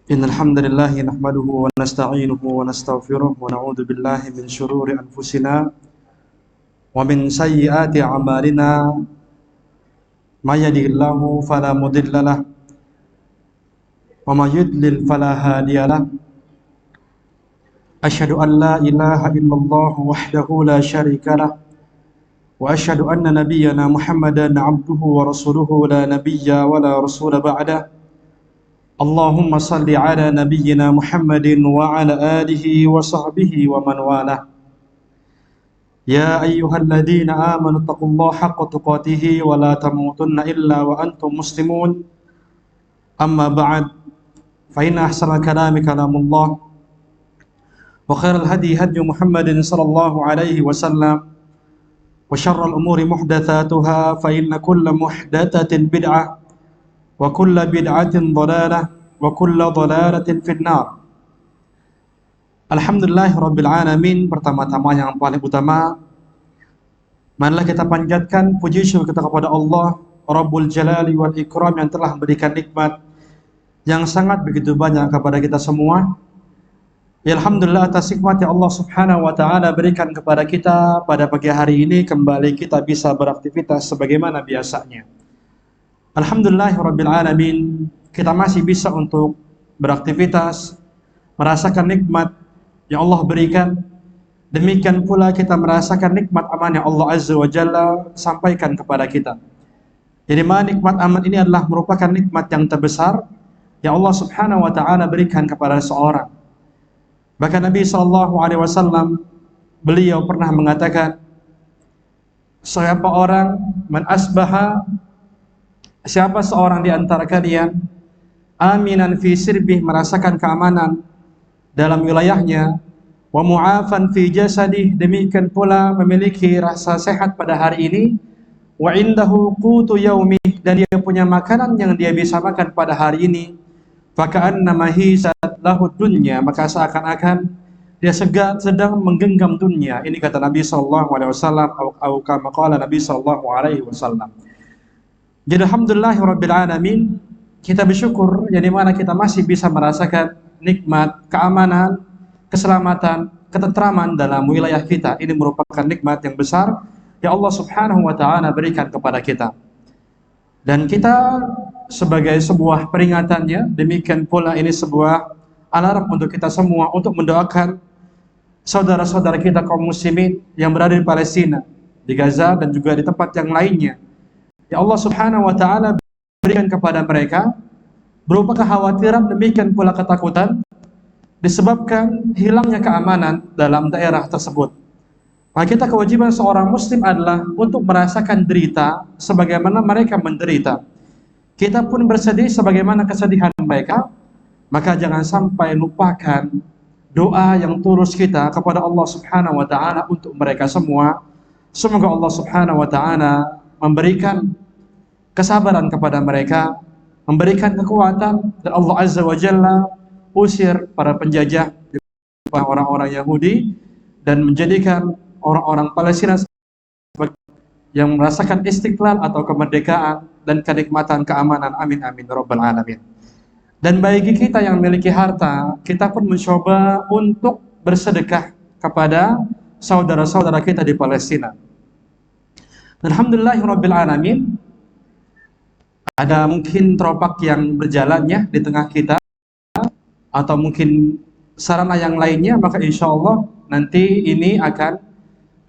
Innal hamdalillah nahmaduhu wa nasta'inuhu wa nastaghfiruh wa na'udzu billahi min shururi anfusina wa min sayyiati a'malina may yahdihillahu fala mudilla lahu wa may yudlil fala hadiya lahu. Asyhadu an la ilaha illallah wahdahu la syarika lahu wa asyhadu anna nabiyyana Muhammadan 'abduhu wa rasuluhu la nabiyya wa la rasula ba'dahu. Allahumma salli ala nabiyyina Muhammadin wa ala alihi wa sahbihi wa man walah. Ya ayyuhalladzina amanu taqullaha haqqa tuqatih wa la tamutunna illa wa antum muslimun. Amma ba'd, fa inna ahsanal kalami kalamullah wa khairal hadi hadi Muhammadin sallallahu alaihi wasallam wa syarral umuri muhdatsatuha fa inna kulla muhdatsatin bid'ah wa kulla bid'atin dhalalah wa kulla dhalalatin finnar. Alhamdulillahirabbil alamin. Pertama-tama yang paling utama, marilah kita panjatkan puji syukur kita kepada Allah Rabbul Jalali wal Ikram yang telah memberikan nikmat yang sangat begitu banyak kepada kita semua. Ya, alhamdulillah atas nikmat yang Allah Subhanahu wa taala berikan kepada kita pada pagi hari ini, kembali kita bisa beraktivitas sebagaimana biasanya. Alhamdulillahirabbil alamin, kita masih bisa untuk beraktivitas, merasakan nikmat yang Allah berikan. Demikian pula kita merasakan nikmat aman yang Allah Azza wa Jalla sampaikan kepada kita. Jadi nikmat aman ini adalah merupakan nikmat yang terbesar yang Allah Subhanahu wa taala berikan kepada seseorang. Bahkan Nabi sallallahu alaihi wasallam beliau pernah mengatakan, siapa seorang di antara kalian aminan fi sirbih, merasakan keamanan dalam wilayahnya, wa mu'afan fi jasadih, demikian pula memiliki rasa sehat pada hari ini, wa indahu qutu yaumih, dan dia punya makanan yang dia bisa makan pada hari ini, faka'annama hizat lahu dunya, maka seakan-akan dia sedang menggenggam dunia. Ini kata Nabi sallallahu alaihi wasallam, atau kama qala Nabi sallallahu alaihi wasallam. Jadi alhamdulillahirabbil alamin, kita bersyukur yang dimana kita masih bisa merasakan nikmat keamanan, keselamatan, ketentraman dalam wilayah kita. Ini merupakan nikmat yang besar yang Allah Subhanahu wa taala berikan kepada kita. Dan kita sebagai sebuah peringatannya, demikian pula ini sebuah alarm untuk kita semua untuk mendoakan saudara-saudara kita kaum muslimin yang berada di Palestina, di Gaza dan juga di tempat yang lainnya. Ya Allah Subhanahu wa taala berikan kepada mereka berupa kekhawatiran, demikian pula ketakutan disebabkan hilangnya keamanan dalam daerah tersebut. Maka kita, kewajiban seorang muslim adalah untuk merasakan derita sebagaimana mereka menderita. Kita pun bersedih sebagaimana kesedihan mereka. Maka jangan sampai lupakan doa yang tulus kita kepada Allah Subhanahu wa taala untuk mereka semua. Semoga Allah Subhanahu wa taala memberikan kesabaran kepada mereka, memberikan kekuatan, dan Allah Azza wa Jalla usir para penjajah, orang-orang Yahudi, dan menjadikan orang-orang Palestina yang merasakan istiqlal atau kemerdekaan dan kenikmatan keamanan. Amin amin rabbal alamin. Dan bagi kita yang memiliki harta, kita pun mencoba untuk bersedekah kepada saudara-saudara kita di Palestina. Alhamdulillahirabbil alamin. Ada mungkin teropak yang berjalan ya di tengah kita, atau mungkin sarana yang lainnya, maka insya Allah nanti ini akan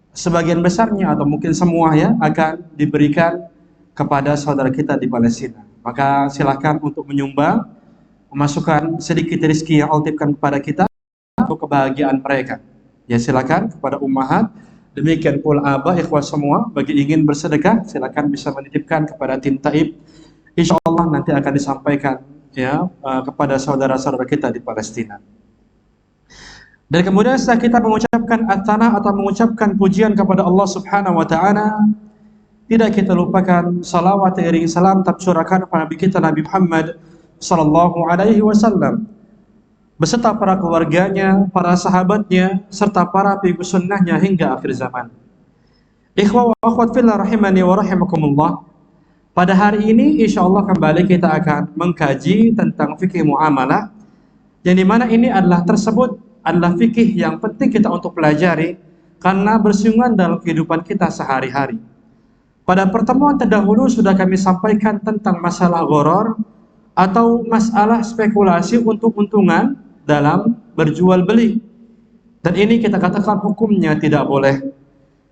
sebagian besarnya atau mungkin semua ya akan diberikan kepada saudara kita di Palestina. Maka silakan untuk menyumbang, memasukkan sedikit rezeki yang Allah titipkan kepada kita untuk kebahagiaan mereka. Ya, silakan kepada ummahat, demikian pula abah, ikhwah semua, bagi ingin bersedekah silakan bisa menitipkan kepada tim Taib. Insya Allah nanti akan disampaikan ya kepada saudara-saudara kita di Palestina. Dan kemudian setelah kita mengucapkan at-thanah atau mengucapkan pujian kepada Allah Subhanahu wa taala, tidak kita lupakan salawat iring salam tercurahkan kepada Nabi kita Nabi Muhammad sallallahu alaihi wasallam beserta para keluarganya, para sahabatnya, serta para pengikut sunnahnya hingga akhir zaman. Ikhwah wa akhwat fillah rahimani wa rahimakumullah. Pada hari ini insya Allah kembali kita akan mengkaji tentang fikih muamalah, yang dimana ini adalah fikih yang penting kita untuk pelajari karena bersinggungan dalam kehidupan kita sehari-hari. Pada pertemuan terdahulu sudah kami sampaikan tentang masalah gharar atau masalah spekulasi untung-untungan dalam berjual beli. Dan ini kita katakan hukumnya tidak boleh.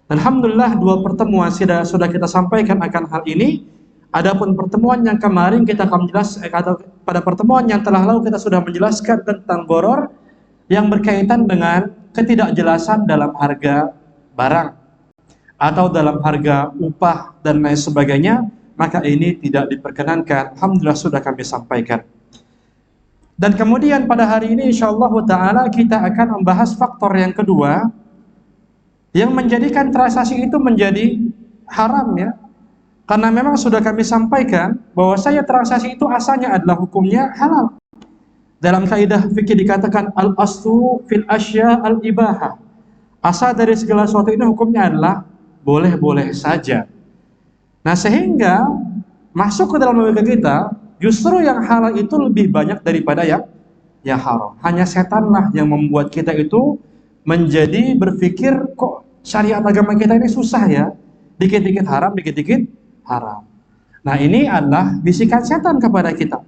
Alhamdulillah 2 pertemuan sudah kita sampaikan akan hal ini. Adapun pertemuan yang kemarin pada pertemuan yang telah lalu kita sudah menjelaskan tentang gharar yang berkaitan dengan ketidakjelasan dalam harga barang atau dalam harga upah dan lain sebagainya, maka ini tidak diperkenankan. Alhamdulillah sudah kami sampaikan. Dan kemudian pada hari ini insyaallah ta'ala kita akan membahas faktor yang kedua yang menjadikan transaksi itu menjadi haram, ya. Karena memang sudah kami sampaikan bahwa transaksi itu asalnya adalah hukumnya halal. Dalam kaidah fikih dikatakan al-aslu fil asya al-ibahah. Asal dari segala sesuatu ini hukumnya adalah boleh-boleh saja. Nah, sehingga masuk ke dalam logika kita, justru yang halal itu lebih banyak daripada yang haram. Hanya setanlah yang membuat kita itu menjadi berpikir, kok syariat agama kita ini susah ya, dikit-dikit haram, dikit-dikit haram. Nah, ini adalah bisikan setan kepada kita.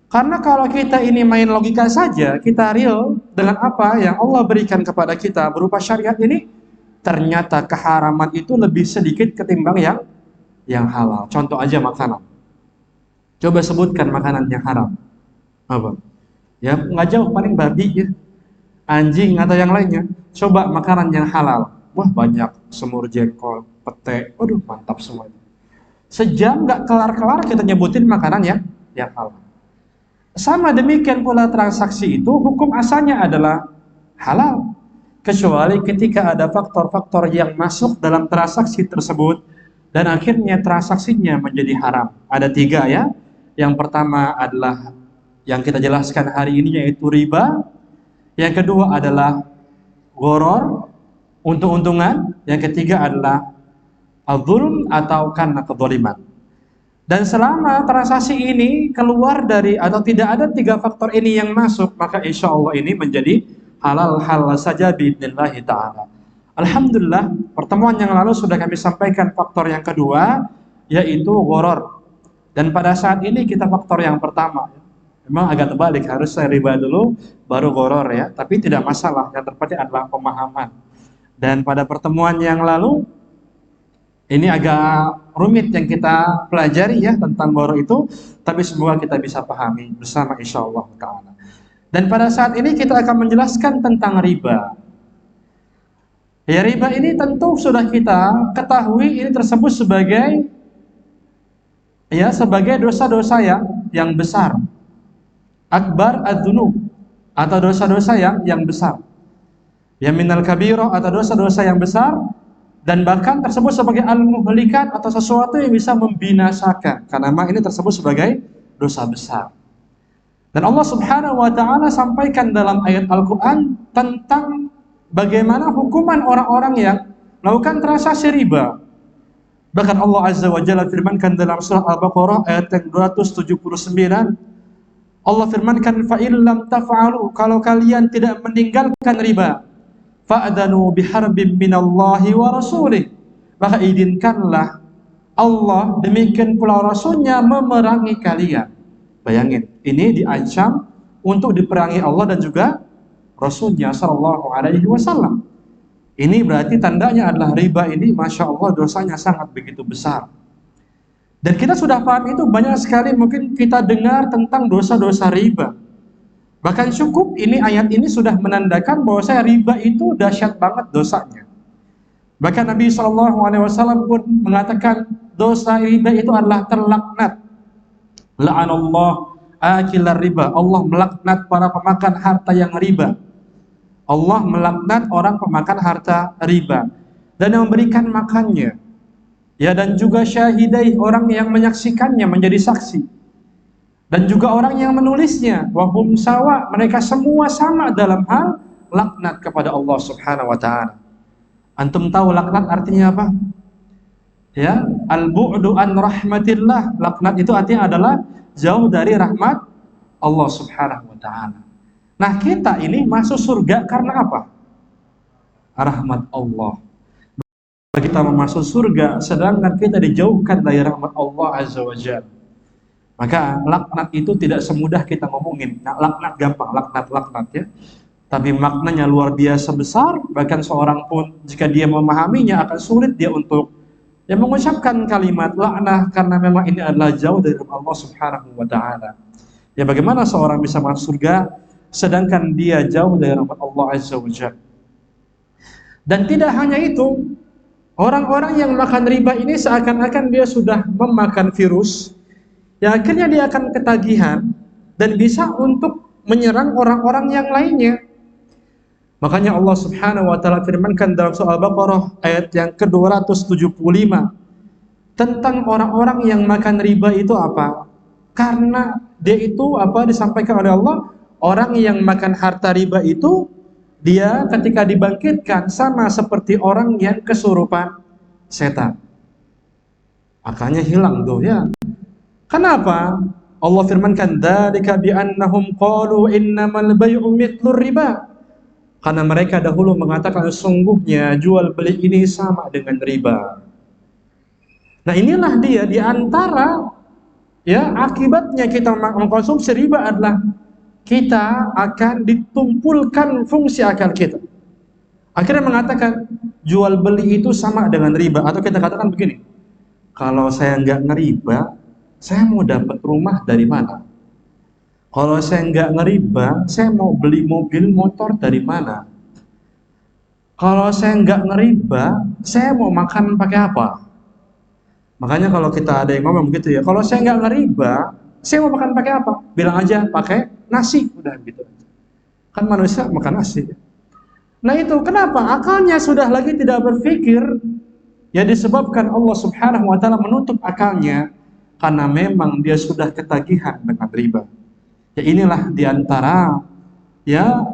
Karena kalau kita ini main logika saja, kita real dengan apa yang Allah berikan kepada kita berupa syariat ini, ternyata keharaman itu lebih sedikit ketimbang yang halal. Contoh aja makanan. Coba sebutkan makanan yang haram. Apa? Ya, nggak jauh, paling babi ya, anjing atau yang lainnya. Coba makanan yang halal. Wah, banyak, semur jengkol, pete. Waduh, mantap semua itu. Sejam nggak kelar-kelar kita nyebutin makanan yang halal. Sama demikian pula transaksi itu hukum asalnya adalah halal, kecuali ketika ada faktor-faktor yang masuk dalam transaksi tersebut dan akhirnya transaksinya menjadi haram. Ada 3 ya. Yang pertama adalah yang kita jelaskan hari ini, yaitu riba. Yang kedua adalah gharar, untung-untungan. Yang ketiga adalah al-zulm atau karena kezaliman. Dan selama transaksi ini keluar dari atau tidak ada 3 faktor ini yang masuk, maka insya Allah ini menjadi halal saja biidznillah ta'ala. Alhamdulillah, pertemuan yang lalu sudah kami sampaikan faktor yang kedua, yaitu gharar. Dan pada saat ini kita faktor yang pertama. Memang agak terbalik, harus saya riba dulu baru gharar ya, tapi tidak masalah, yang terpenting adalah pemahaman. Dan pada pertemuan yang lalu ini agak rumit yang kita pelajari ya tentang gharar itu, tapi semoga kita bisa pahami bersama insyaallah ta'ala. Dan pada saat ini kita akan menjelaskan tentang riba. Ya, riba ini tentu sudah kita ketahui ini tersebut sebagai dosa-dosa yang besar. Akbar adzunub atau dosa-dosa yang besar. Ya, minal kabirah atau dosa-dosa yang besar. Dan bahkan tersebut sebagai al-muhlikat atau sesuatu yang bisa membinasakan, karena memang ini tersebut sebagai dosa besar. Dan Allah Subhanahu wa ta'ala sampaikan dalam ayat Al-Quran tentang bagaimana hukuman orang-orang yang melakukan transaksi riba. Bahkan Allah Azza wa Jalla firmankan dalam surah Al-Baqarah ayat yang 279, Allah firmankan, fa illam taf'alu, kalau kalian tidak meninggalkan riba, fa'adanu biharbim minallahi wa rasulih, maka izinkanlah Allah demikian pula Rasulnya memerangi kalian. Bayangin, ini diancam untuk diperangi Allah dan juga Rasulnya sallallahu alaihi wasallam. Ini berarti tandanya adalah riba ini Masya Allah dosanya sangat begitu besar. Dan kita sudah paham itu, banyak sekali mungkin kita dengar tentang dosa-dosa riba. Bahkan cukup ini ayat ini sudah menandakan bahwa riba itu dahsyat banget dosanya. Bahkan Nabi SAW pun mengatakan dosa riba itu adalah terlaknat. La'anallah akilar riba. Allah melaknat para pemakan harta yang riba. Allah melaknat orang pemakan harta riba dan yang memberikan makannya. Ya, dan juga syahidai, orang yang menyaksikannya menjadi saksi. Dan juga orang yang menulisnya, wahum sawa, mereka semua sama dalam hal laknat kepada Allah Subhanahu wa ta'ala. Antum tahu laknat artinya apa? Ya, al-bu'du an rahmatillah. Laknat itu artinya adalah jauh dari rahmat Allah Subhanahu wa taala. Nah, kita ini masuk surga karena apa? Rahmat Allah. Kita masuk surga sedangkan kita dijauhkan dari rahmat Allah Azza wa Jalla. Maka laknat itu tidak semudah kita ngomongin. Nah, laknat gampang, laknat ya. Tapi maknanya luar biasa besar, bahkan seorang pun jika dia memahaminya akan sulit dia untuk mengucapkan kalimat laknah karena memang ini adalah jauh dari Allah Subhanahu wa taala. Ya, bagaimana seorang bisa masuk surga sedangkan dia jauh dari rahmat Allah Azza wa Jalla. Dan tidak hanya itu, orang-orang yang makan riba ini seakan-akan dia sudah memakan virus, yang akhirnya dia akan ketagihan dan bisa untuk menyerang orang-orang yang lainnya. Makanya Allah Subhanahu wa taala firmankan dalam surah Al-Baqarah ayat yang ke-275 tentang orang-orang yang makan riba itu apa? Karena dia itu disampaikan oleh Allah, orang yang makan harta riba itu dia ketika dibangkitkan sama seperti orang yang kesurupan setan. Akalnya hilang tuh ya. Kenapa? Allah firmankan dzalika bi annahum qalu innamal bay'u mithlur riba. Karena mereka dahulu mengatakan sungguhnya jual beli ini sama dengan riba. Nah, inilah dia di antara akibatnya kita mengkonsumsi riba adalah kita akan ditumpulkan fungsi akal kita. Akhirnya mengatakan jual beli itu sama dengan riba, atau kita katakan begini, kalau saya nggak ngeriba, saya mau dapat rumah dari mana? Kalau saya nggak ngeriba, saya mau beli mobil motor dari mana? Kalau saya nggak ngeriba, saya mau makan pakai apa? Makanya kalau kita ada yang ngomong begitu ya, kalau saya nggak ngeriba, saya mau makan pakai apa? Bilang aja pakai nasi, udah gitu. Kan manusia makan nasi. Nah itu kenapa? Akalnya sudah lagi tidak berpikir, ya disebabkan Allah Subhanahu wa taala menutup akalnya karena memang dia sudah ketagihan dengan riba. Ya inilah diantara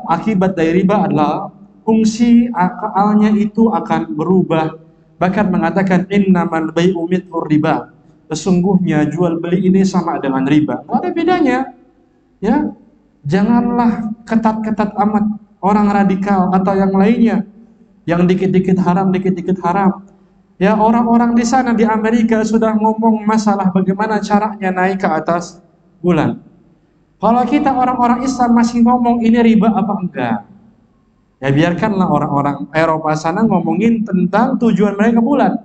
akibat dari riba adalah fungsi akalnya itu akan berubah. Bahkan mengatakan innamal bai'u mithlur riba. Sesungguhnya jual beli ini sama dengan riba. Nggak ada bedanya. Ya, janganlah ketat-ketat amat orang radikal atau yang lainnya yang dikit-dikit haram, dikit-dikit haram. Ya, orang-orang di sana di Amerika sudah ngomong masalah bagaimana caranya naik ke atas bulan. Kalau kita orang-orang Islam masih ngomong ini riba apa enggak, ya biarkanlah orang-orang Eropa sana ngomongin tentang tujuan mereka bulan.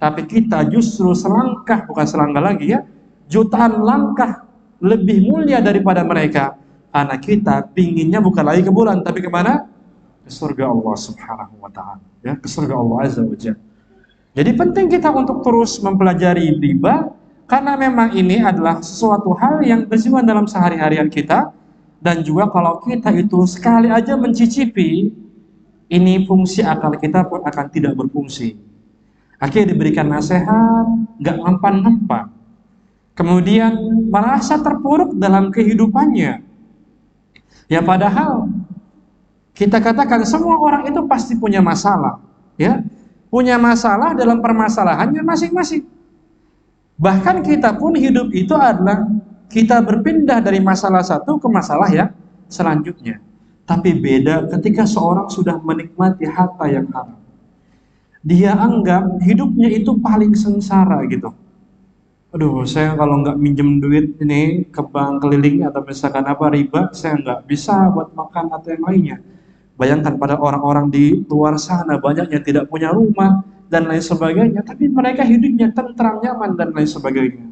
Tapi kita justru selangkah, bukan selangkah lagi ya, jutaan langkah lebih mulia daripada mereka. Karena kita pinginnya bukan lagi ke bulan, tapi kemana? Ke surga Allah Subhanahu wa ta'ala, ya, ke surga Allah Azza wa Jalla. Jadi penting kita untuk terus mempelajari riba, karena memang ini adalah sesuatu hal yang bersifat dalam sehari-harian kita. Dan juga kalau kita itu sekali aja mencicipi, ini fungsi akal kita pun akan tidak berfungsi. Akhirnya diberikan nasihat, nggak mempan-mempan. Kemudian merasa terpuruk dalam kehidupannya. Ya padahal kita katakan semua orang itu pasti punya masalah, ya, punya masalah dalam permasalahannya masing-masing. Bahkan kita pun hidup itu adalah kita berpindah dari masalah satu ke masalah yang selanjutnya. Tapi beda ketika seorang sudah menikmati harta yang haram. Dia anggap hidupnya itu paling sengsara gitu. Aduh, saya kalau nggak minjem duit ini ke bank keliling atau misalkan riba, saya nggak bisa buat makan atau yang lainnya. Bayangkan pada orang-orang di luar sana banyak yang tidak punya rumah dan lain sebagainya, tapi mereka hidupnya tentram, nyaman dan lain sebagainya.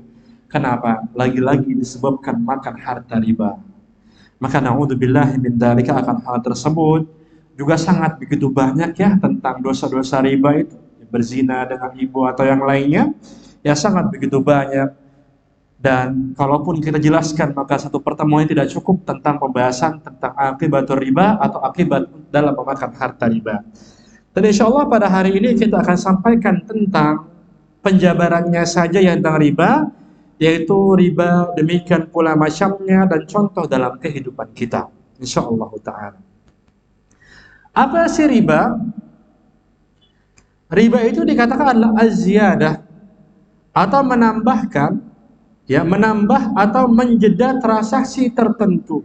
Kenapa? Lagi-lagi disebabkan makan harta riba. Maka na'udzubillahi min dzalika, akan hal tersebut juga sangat begitu banyak ya tentang dosa-dosa riba itu, berzina dengan ibu atau yang lainnya, ya sangat begitu banyak. Dan kalaupun kita jelaskan maka satu pertemuan tidak cukup tentang pembahasan tentang akibat riba atau akibat dalam memakan harta riba. Dan insya Allah pada hari ini kita akan sampaikan tentang penjabarannya saja yang tentang riba, yaitu riba demikian pula macamnya dan contoh dalam kehidupan kita. Insya Allah Ta'ala. Apa sih riba? Riba itu dikatakan adalah az-ziyadah atau menambahkan, ya, menambah atau menjeda transaksi tertentu.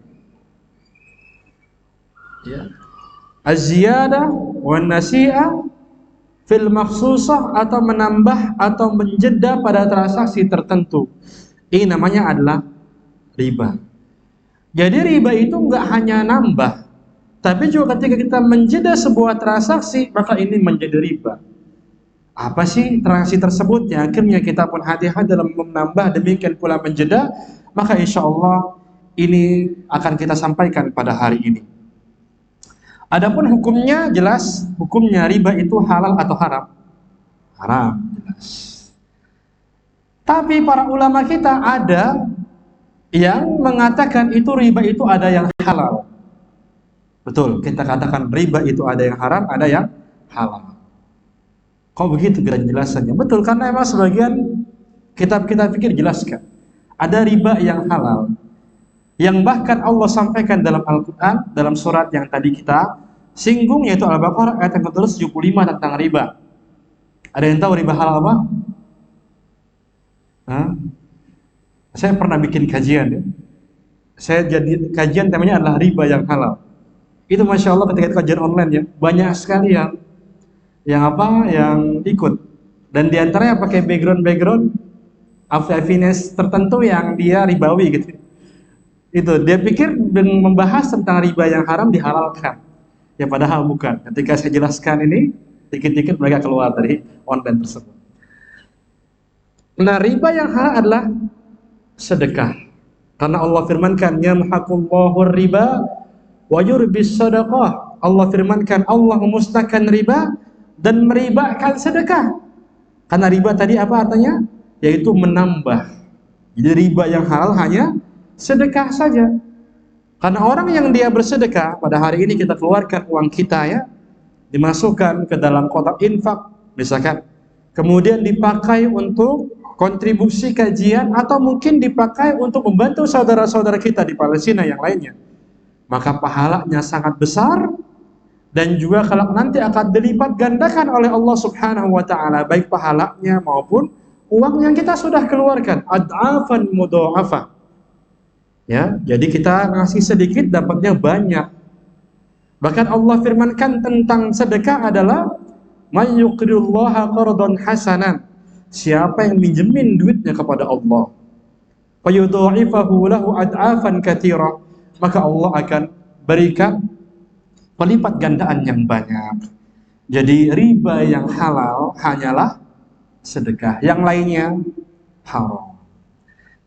Ya. Az-ziyadah wan nasi'ah fil makhsusah, atau menambah atau menjeda pada transaksi tertentu. Ini namanya adalah riba. Jadi riba itu enggak hanya nambah, tapi juga ketika kita menjeda sebuah transaksi, maka ini menjadi riba. Apa sih transaksi tersebut? Ya, akhirnya kita pun hati-hati dalam menambah, demikian pula menjeda. Maka insya Allah ini akan kita sampaikan pada hari ini. Adapun hukumnya jelas, hukumnya riba itu halal atau haram? Haram, jelas. Tapi para ulama kita ada yang mengatakan itu riba itu ada yang halal. Betul, kita katakan riba itu ada yang haram, ada yang halal. Kok begitu kira jelasannya? Betul, karena emang sebagian kitab-kitab fikih jelaskan ada riba yang halal, yang bahkan Allah sampaikan dalam Al-Quran, dalam surat yang tadi kita singgung, yaitu Al-Baqarah ayat yang ke-75 tentang riba. Ada yang tahu riba halal apa? Hah? Saya pernah bikin kajian, ya. Saya jadi kajian temanya adalah riba yang halal. Itu Masya Allah ketika itu kajian online, ya, banyak sekali yang ikut, dan diantaranya pakai background affiliates tertentu yang dia ribawi gitu. Itu dia pikir dengan membahas tentang riba yang haram dihalalkan, ya padahal bukan. Ketika saya jelaskan ini, dikit-dikit mereka keluar dari online tersebut. Nah, riba yang halal adalah sedekah, karena Allah firmankan yamhaqullahu riba wa yurbis sadaqah. Allah firmankan Allah memusnahkan riba dan meribakan sedekah. Karena riba tadi apa artinya? Yaitu menambah. Jadi riba yang halal hanya sedekah saja. Karena orang yang dia bersedekah, pada hari ini kita keluarkan uang kita, ya, dimasukkan ke dalam kotak infak misalkan, kemudian dipakai untuk kontribusi kajian, atau mungkin dipakai untuk membantu saudara-saudara kita di Palestina yang lainnya, maka pahalanya sangat besar, dan juga kalau nanti akan dilipat gandakan oleh Allah Subhanahu wa taala, baik pahalanya maupun uang yang kita sudah keluarkan, ad'afan mudha'afah. Ya, jadi kita ngasih sedikit dapatnya banyak. Bahkan Allah firmankan tentang sedekah adalah may yuqridullaha qardan hasanan. Siapa yang minjemin duitnya kepada Allah, fayudha'ifahu lahu ad'afan katsira, maka Allah akan berikan pelipat gandaan yang banyak. Jadi riba yang halal hanyalah sedekah, yang lainnya haram.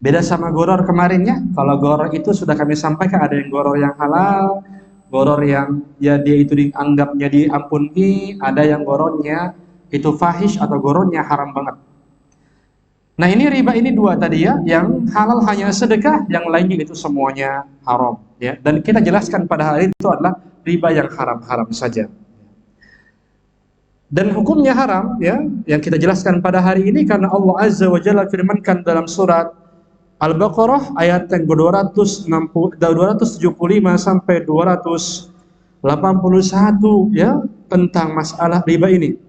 Beda sama goror kemarin, ya. Kalau goror itu sudah kami sampaikan, ada yang goror yang halal, goror yang ya dia itu dianggapnya diampuni, ada yang gorornya itu fahish atau gorornya haram banget. Nah, ini riba ini dua tadi, ya, yang halal hanya sedekah, yang lainnya itu semuanya haram, ya. Dan kita jelaskan pada hari itu adalah riba yang haram-haram saja. Dan hukumnya haram, ya, yang kita jelaskan pada hari ini karena Allah Azza wa Jalla firmankan dalam surat Al-Baqarah ayat yang 275 sampai 281, ya, tentang masalah riba ini.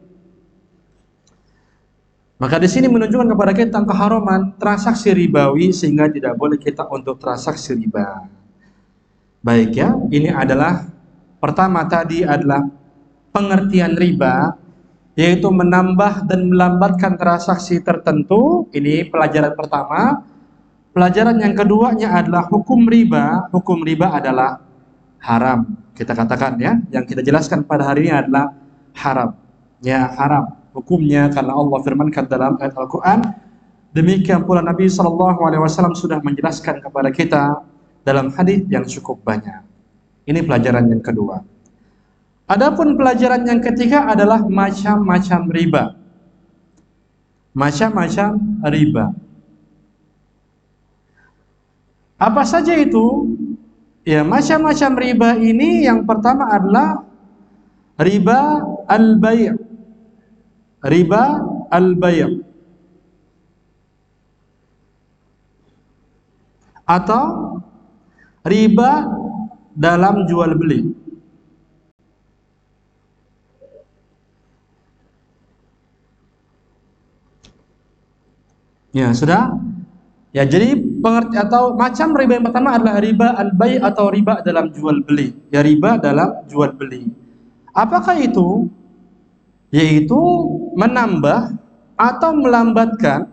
Maka di sini menunjukkan kepada kita tentang keharaman transaksi ribawi, sehingga tidak boleh kita untuk transaksi riba. Baik, ya, ini adalah pertama tadi adalah pengertian riba, yaitu menambah dan melambatkan transaksi tertentu. Ini pelajaran pertama. Pelajaran yang keduanya adalah hukum riba. Hukum riba adalah haram. Kita katakan, ya, yang kita jelaskan pada hari ini adalah haram. Ya, haram hukumnya karena Allah firmankan dalam ayat Al-Quran. Demikian pula Nabi SAW sudah menjelaskan kepada kita dalam hadis yang cukup banyak. Ini pelajaran yang kedua. Adapun pelajaran yang ketiga adalah macam-macam riba. Macam-macam riba. Apa saja itu? Ya, macam-macam riba ini yang pertama adalah riba al-bay'. Riba al-bay', atau riba dalam jual beli. Ya, sudah? Ya, jadi pengerti atau macam riba yang pertama adalah riba al-bai' atau riba dalam jual beli. Ya, riba dalam jual beli. Apakah itu? Yaitu menambah atau melambatkan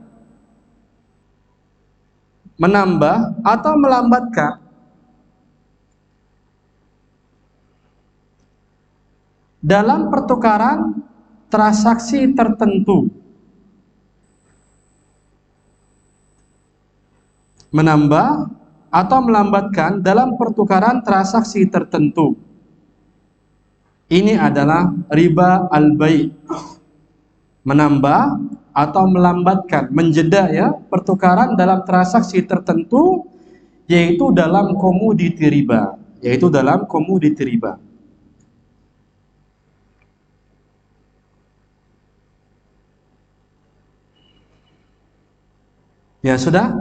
dalam pertukaran transaksi tertentu. Menambah atau melambatkan dalam pertukaran transaksi tertentu. Ini adalah riba al-bai'. Menambah atau melambatkan, menjeda ya, pertukaran dalam transaksi tertentu, yaitu dalam komoditi riba, Ya, sudah?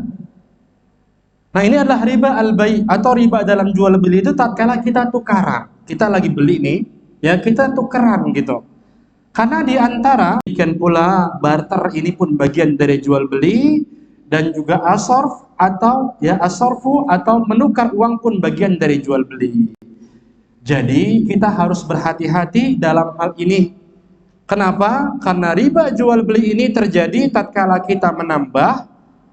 Nah, ini adalah riba al-bai' atau riba dalam jual beli. Itu tatkala kita tukaran, kita lagi beli nih, ya kita tukeran gitu. Karena di antara demikian pula barter ini pun bagian dari jual beli, dan juga asorf atau ya asorfu atau menukar uang pun bagian dari jual beli. Jadi kita harus berhati-hati dalam hal ini. Kenapa? Karena riba jual beli ini terjadi tatkala kita menambah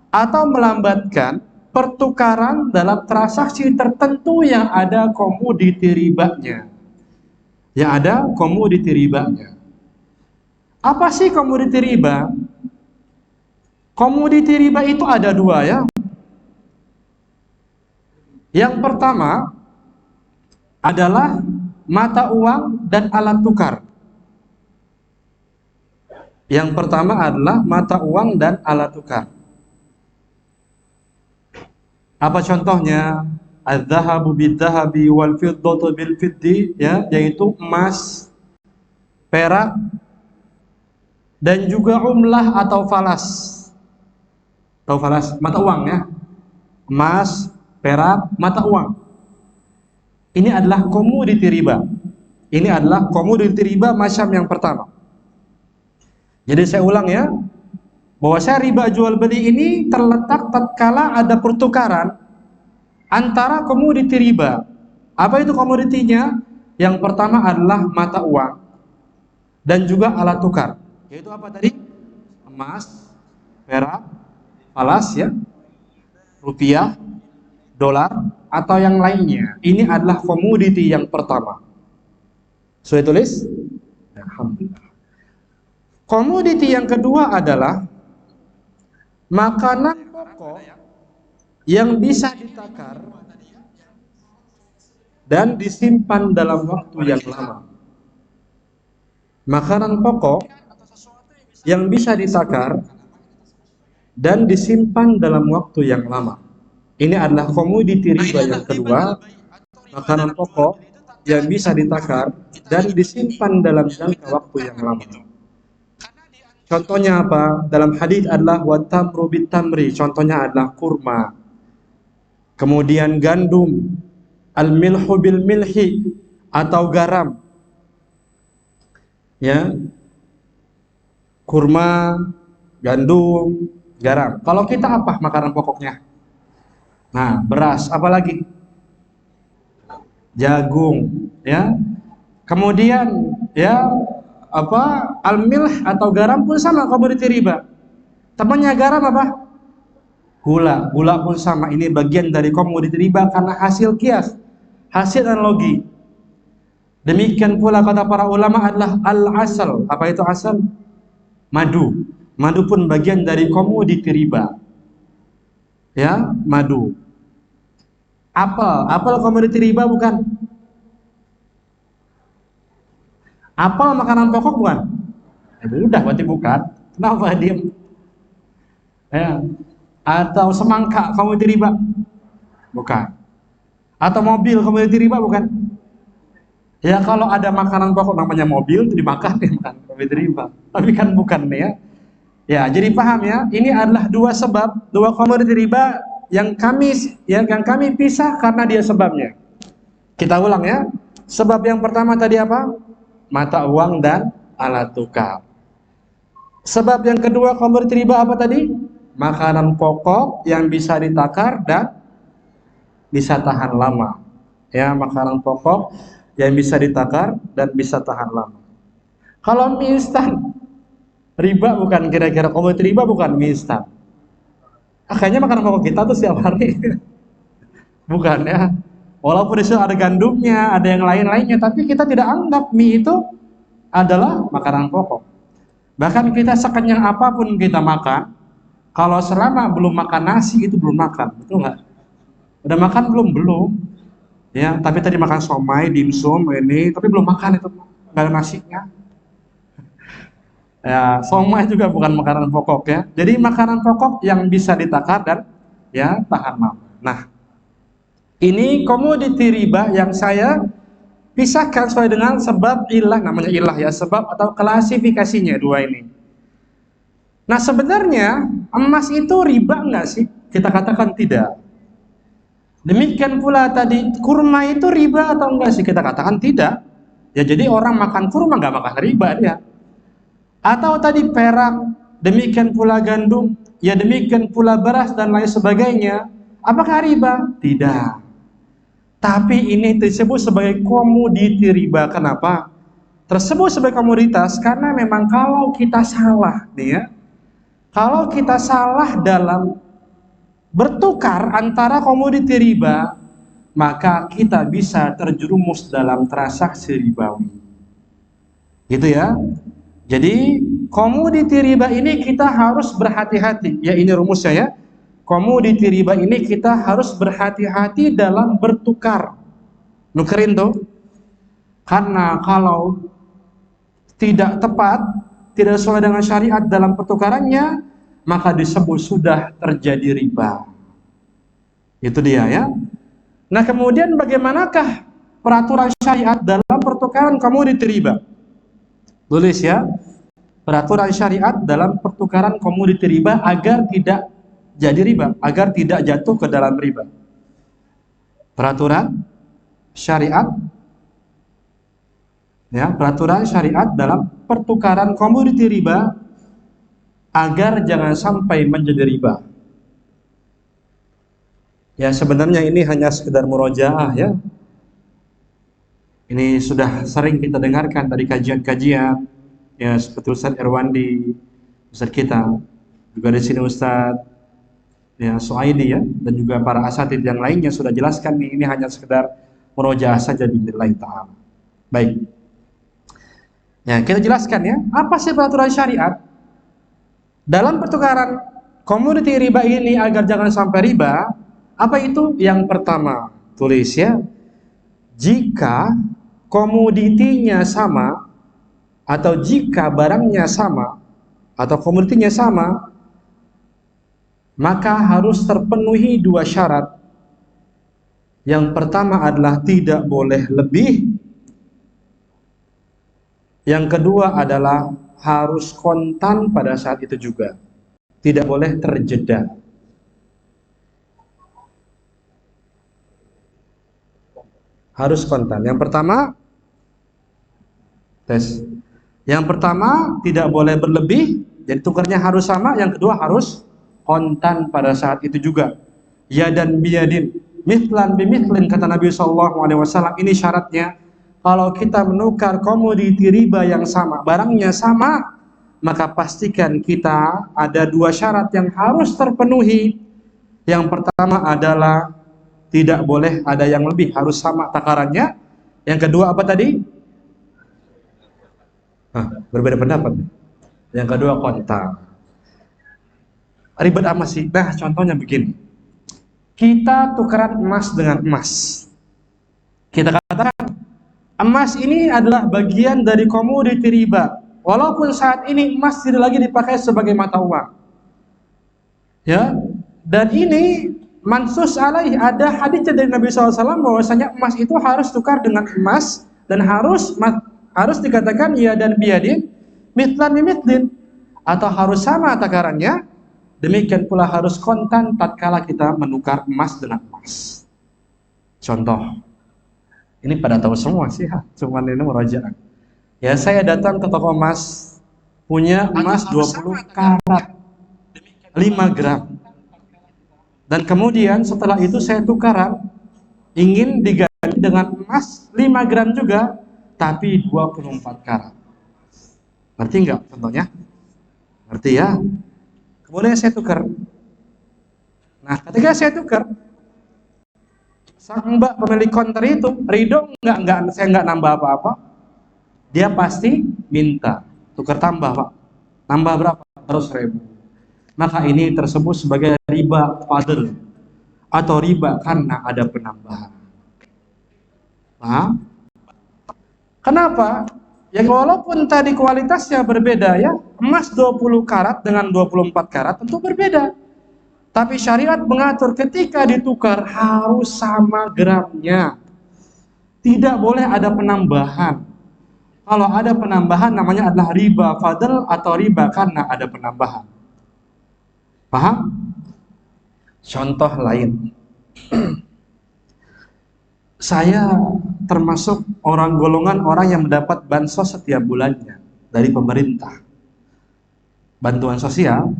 atau melambatkan pertukaran dalam transaksi tertentu yang ada komoditi ribanya. Apa sih komoditi riba? Komoditi riba itu ada dua ya. Yang pertama adalah mata uang dan alat tukar. Yang pertama adalah mata uang dan alat tukar. Apa contohnya? Az-zahabu bidz-zahabi wal fiddatu bil fiddi, ya, yaitu emas, perak, dan juga umlah atau falas. Tahu falas? Mata uang ya. Emas, perak, mata uang. Ini adalah komoditi riba. Ini adalah komoditi riba macam yang pertama. Jadi saya ulang ya, bahwa riba jual beli ini terletak tatkala ada pertukaran antara komoditi riba. Apa itu komoditinya? Yang pertama adalah mata uang dan juga alat tukar. Yaitu apa tadi? Emas, perak, falas ya, rupiah, dolar atau yang lainnya. Ini adalah komoditi yang pertama. Saya tulis? Alhamdulillah. Komoditi yang kedua adalah makanan pokok yang bisa ditakar dan disimpan dalam waktu yang lama. Makanan pokok yang bisa ditakar dan disimpan dalam waktu yang lama. Ini adalah komoditi riba yang kedua, makanan pokok yang bisa ditakar dan disimpan dalam jangka waktu yang lama. Contohnya apa? Dalam hadis adalah watamru bitamri, contohnya adalah kurma. Kemudian gandum, al-milhu bil milhi atau garam. Ya. Kurma, gandum, garam. Kalau kita apa makanan pokoknya? Nah, beras, apalagi? Jagung, ya. Kemudian ya apa? Al-milh atau garam pun sama komoditi riba. Temannya garam apa? Gula. Gula pun sama. Ini bagian dari komoditi riba karena hasil kias, hasil analogi. Demikian pula kata para ulama adalah al-asal. Apa itu asal? Madu. Madu pun bagian dari komoditi riba. Ya, madu. Apel komoditi riba bukan? Apel makanan pokok bukan? Udah berarti bukan. Kenapa diam? Ya. Atau semangka komoditi riba? Bukan. Atau mobil komoditi riba bukan? Ya, kalau ada makanan pokok namanya mobil itu dimakan ya, bukan komoditi riba. Tapi kan bukan nih ya. Ya, jadi paham ya, ini adalah dua sebab, dua komoditi riba yang kami pisah karena dia sebabnya. Kita ulang ya. Sebab yang pertama tadi apa? Mata uang dan alat tukar. Sebab yang kedua komoditi riba apa tadi? makanan pokok yang bisa ditakar dan bisa tahan lama. Ya, makanan pokok yang bisa ditakar dan bisa tahan lama. Kalau mie instan, riba bukan, kira-kira komoditi riba bukan mie instan. Kayaknya makanan pokok kita tuh setiap hari. Bukan ya. Walaupun di situ ada gandumnya, ada yang lain-lainnya, tapi kita tidak anggap mie itu adalah makanan pokok. Bahkan kita sekenyang apapun kita makan, kalau selama belum makan nasi itu belum makan, betul nggak? Udah makan belum? Belum. Ya, tapi tadi makan somai, dimsum, ini, tapi belum makan itu, nggak ada nasinya. Ya, somai juga bukan makanan pokok ya. Jadi makanan pokok yang bisa ditakar dan ya tahan lama. Nah, ini komoditi riba yang saya pisahkan sesuai dengan sebab ilah, namanya ilah ya, sebab atau klasifikasinya dua ini. Nah, sebenarnya emas itu riba enggak sih? Kita katakan tidak. Demikian pula tadi kurma itu riba atau enggak sih? Kita katakan tidak. Ya, jadi orang makan kurma enggak makan riba dia. Atau tadi perak, demikian pula gandum, ya demikian pula beras dan lain sebagainya. Apakah riba? Tidak. Tapi ini disebut sebagai komoditi riba. Kenapa? Tersebut sebagai komoditas karena memang kalau kita salah nih ya, kalau kita salah dalam bertukar antara komoditi riba, maka kita bisa terjerumus dalam transaksi ribawi. Gitu ya. Jadi komoditi riba ini kita harus berhati-hati. Ya, ini rumusnya ya. Komoditi riba ini kita harus berhati-hati dalam bertukar. Nukerin tuh. Karena kalau tidak tepat, tidak sesuai dengan syariat dalam pertukarannya, maka disebut sudah terjadi riba. Itu dia ya. Nah, kemudian bagaimanakah peraturan syariat dalam pertukaran komoditi riba? Tulis ya. Peraturan syariat dalam pertukaran komoditi riba agar tidak jadi riba, agar tidak jatuh ke dalam riba. Peraturan syariat ya, peraturan syariat dalam pertukaran komoditi riba agar jangan sampai menjadi riba. Ya, sebenarnya ini hanya sekedar murojaah ya. Ini sudah sering kita dengarkan dari kajian-kajian ya, seperti Ustaz Irwandi, Ustaz kita, juga di sini Ustaz ya Suaidi ya, dan juga para asatidz yang lainnya sudah jelaskan ini hanya sekedar murojaah saja billahi ta'ala. Baik. Ya, kita jelaskan ya, apa sih peraturan syariat dalam pertukaran komoditi riba ini agar jangan sampai riba? Apa itu? Yang pertama, tulis ya, jika komoditinya sama atau jika barangnya sama atau komoditinya sama, maka harus terpenuhi dua syarat. Yang pertama adalah tidak boleh lebih. Yang kedua adalah harus kontan pada saat itu juga. Tidak boleh terjeda. Harus kontan. Yang pertama, tes. Yang pertama tidak boleh berlebih, jadi tukarnya harus sama. Yang kedua harus kontan pada saat itu juga. Ya dan biyadin, mithlan bimithlin, kata Nabi SAW. Ini syaratnya. Kalau kita menukar komoditi riba yang sama, barangnya sama, maka pastikan kita ada dua syarat yang harus terpenuhi. Yang pertama adalah tidak boleh ada yang lebih, harus sama takarannya. Yang kedua apa tadi? Berbeda pendapat. Yang kedua kontan. Ribet amat sih. Nah, contohnya begini. Kita tukeran emas dengan emas. Kita katakan emas ini adalah bagian dari komoditi riba. Walaupun saat ini emas tidak lagi dipakai sebagai mata uang. Ya. Dan ini mansus alaih, ada hadis dari Nabi SAW bahwasanya emas itu harus tukar dengan emas dan harus dikatakan ya dan biyadin, mithlan bimithlin, atau harus sama takarannya. Demikian pula harus kontan tatkala kita menukar emas dengan emas. Contoh, ini pada tahu semua sih, cuman ini merajaah. Ya, saya datang ke toko emas, punya emas 20 karat. Demikian 5 gram. Dan kemudian setelah itu saya tukaran, ingin diganti dengan emas 5 gram juga, tapi 24 karat. Ngerti nggak contohnya? Ngerti ya? Kemudian saya tukar. Nah, ketika saya tukar, sang mbak pemilik konter itu ridho nggak, saya nggak nambah apa-apa. Dia pasti minta tukar tambah, Pak. Tambah berapa? 100.000. Maka ini tersebut sebagai riba fadl atau riba karena ada penambahan. Paham? Kenapa? Ya walaupun tadi kualitasnya berbeda ya, emas 20 karat dengan 24 karat tentu berbeda. Tapi syariat mengatur ketika ditukar harus sama gramnya. Tidak boleh ada penambahan. Kalau ada penambahan namanya adalah riba fadl atau riba karena ada penambahan. Paham? Contoh lain. Saya termasuk golongan orang yang mendapat bansos setiap bulannya dari pemerintah. Bantuan sosial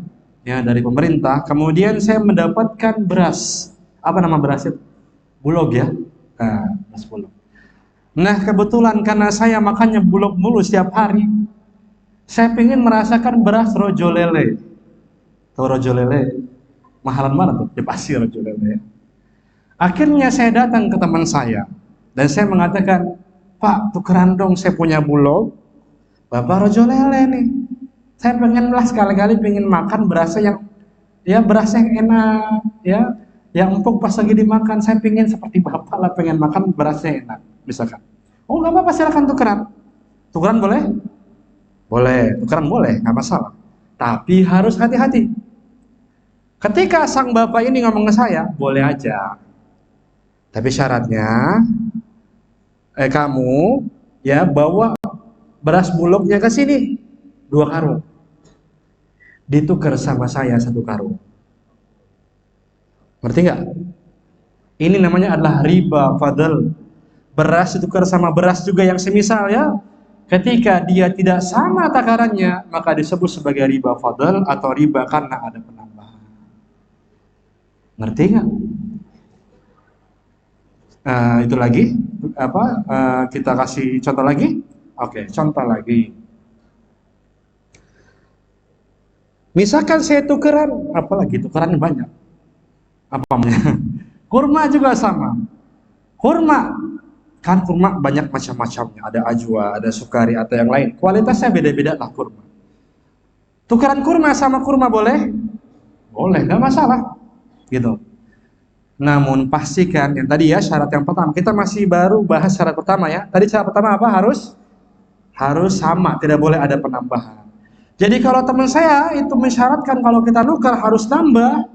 ya dari pemerintah. Kemudian saya mendapatkan beras. Apa nama beras itu? Bulog ya. Beras bulog. Nah, kebetulan karena saya makannya bulog mulu setiap hari, saya ingin merasakan beras rojo lele. Tahu rojo lele? Mahalan mana tuh? Ya pasti rojo lele ya. Akhirnya saya datang ke teman saya dan saya mengatakan, Pak, tukeran dong, saya punya bulog, Bapak rojo lele nih. Saya pengen lah sekali-kali pengen makan beras yang beras yang enak, ya, yang empuk pas lagi dimakan. Saya pengen seperti Bapak lah, pengen makan berasnya enak, misalkan. Oh nggak apa-apa, silakan tukeran. Tukeran boleh? Boleh, tukeran boleh, nggak masalah. Tapi harus hati-hati. Ketika sang bapak ini ngomong ke saya, boleh aja. Tapi syaratnya, kamu ya bawa beras bulognya ke sini 2 karung, ditukar sama saya 1 karung. Ngerti nggak? Ini namanya adalah riba fadl. Beras ditukar sama beras juga yang semisal ya. Ketika dia tidak sama takarannya, maka disebut sebagai riba fadl atau riba karena ada penambahan. Ngerti nggak? Itu lagi kita kasih contoh lagi. Oke, contoh lagi. Misalkan saya tukeran, apalagi tukeran banyak. Apa namanya? Kurma juga sama. Kurma kan kurma banyak macam-macamnya. Ada ajwa, ada sukari atau yang lain. Kualitasnya beda-beda lah kurma. Tukeran kurma sama kurma boleh? Boleh, nggak masalah. Gitu. Namun pastikan yang tadi ya syarat yang pertama, kita masih baru bahas syarat pertama ya. Tadi syarat pertama apa? Harus sama, tidak boleh ada penambahan. Jadi kalau teman saya itu mensyaratkan kalau kita nukar harus nambah,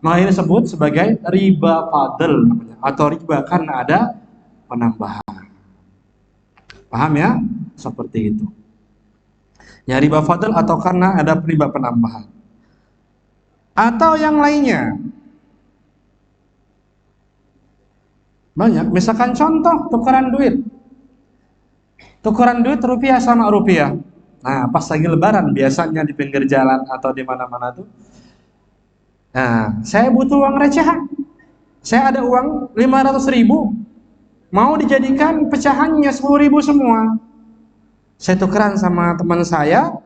maka ini disebut sebagai riba fadl namanya, atau riba karena ada penambahan. Paham ya? Seperti itu. Ya riba fadl atau karena ada riba penambahan. Atau yang lainnya. Banyak, misalkan contoh tukeran duit. Tukeran duit rupiah sama rupiah. Nah, pas lagi lebaran biasanya di pinggir jalan atau di mana-mana tuh. Nah, saya butuh uang recehan. Saya ada uang 500.000. Mau dijadikan pecahannya 10.000 semua. Saya tukeran sama teman saya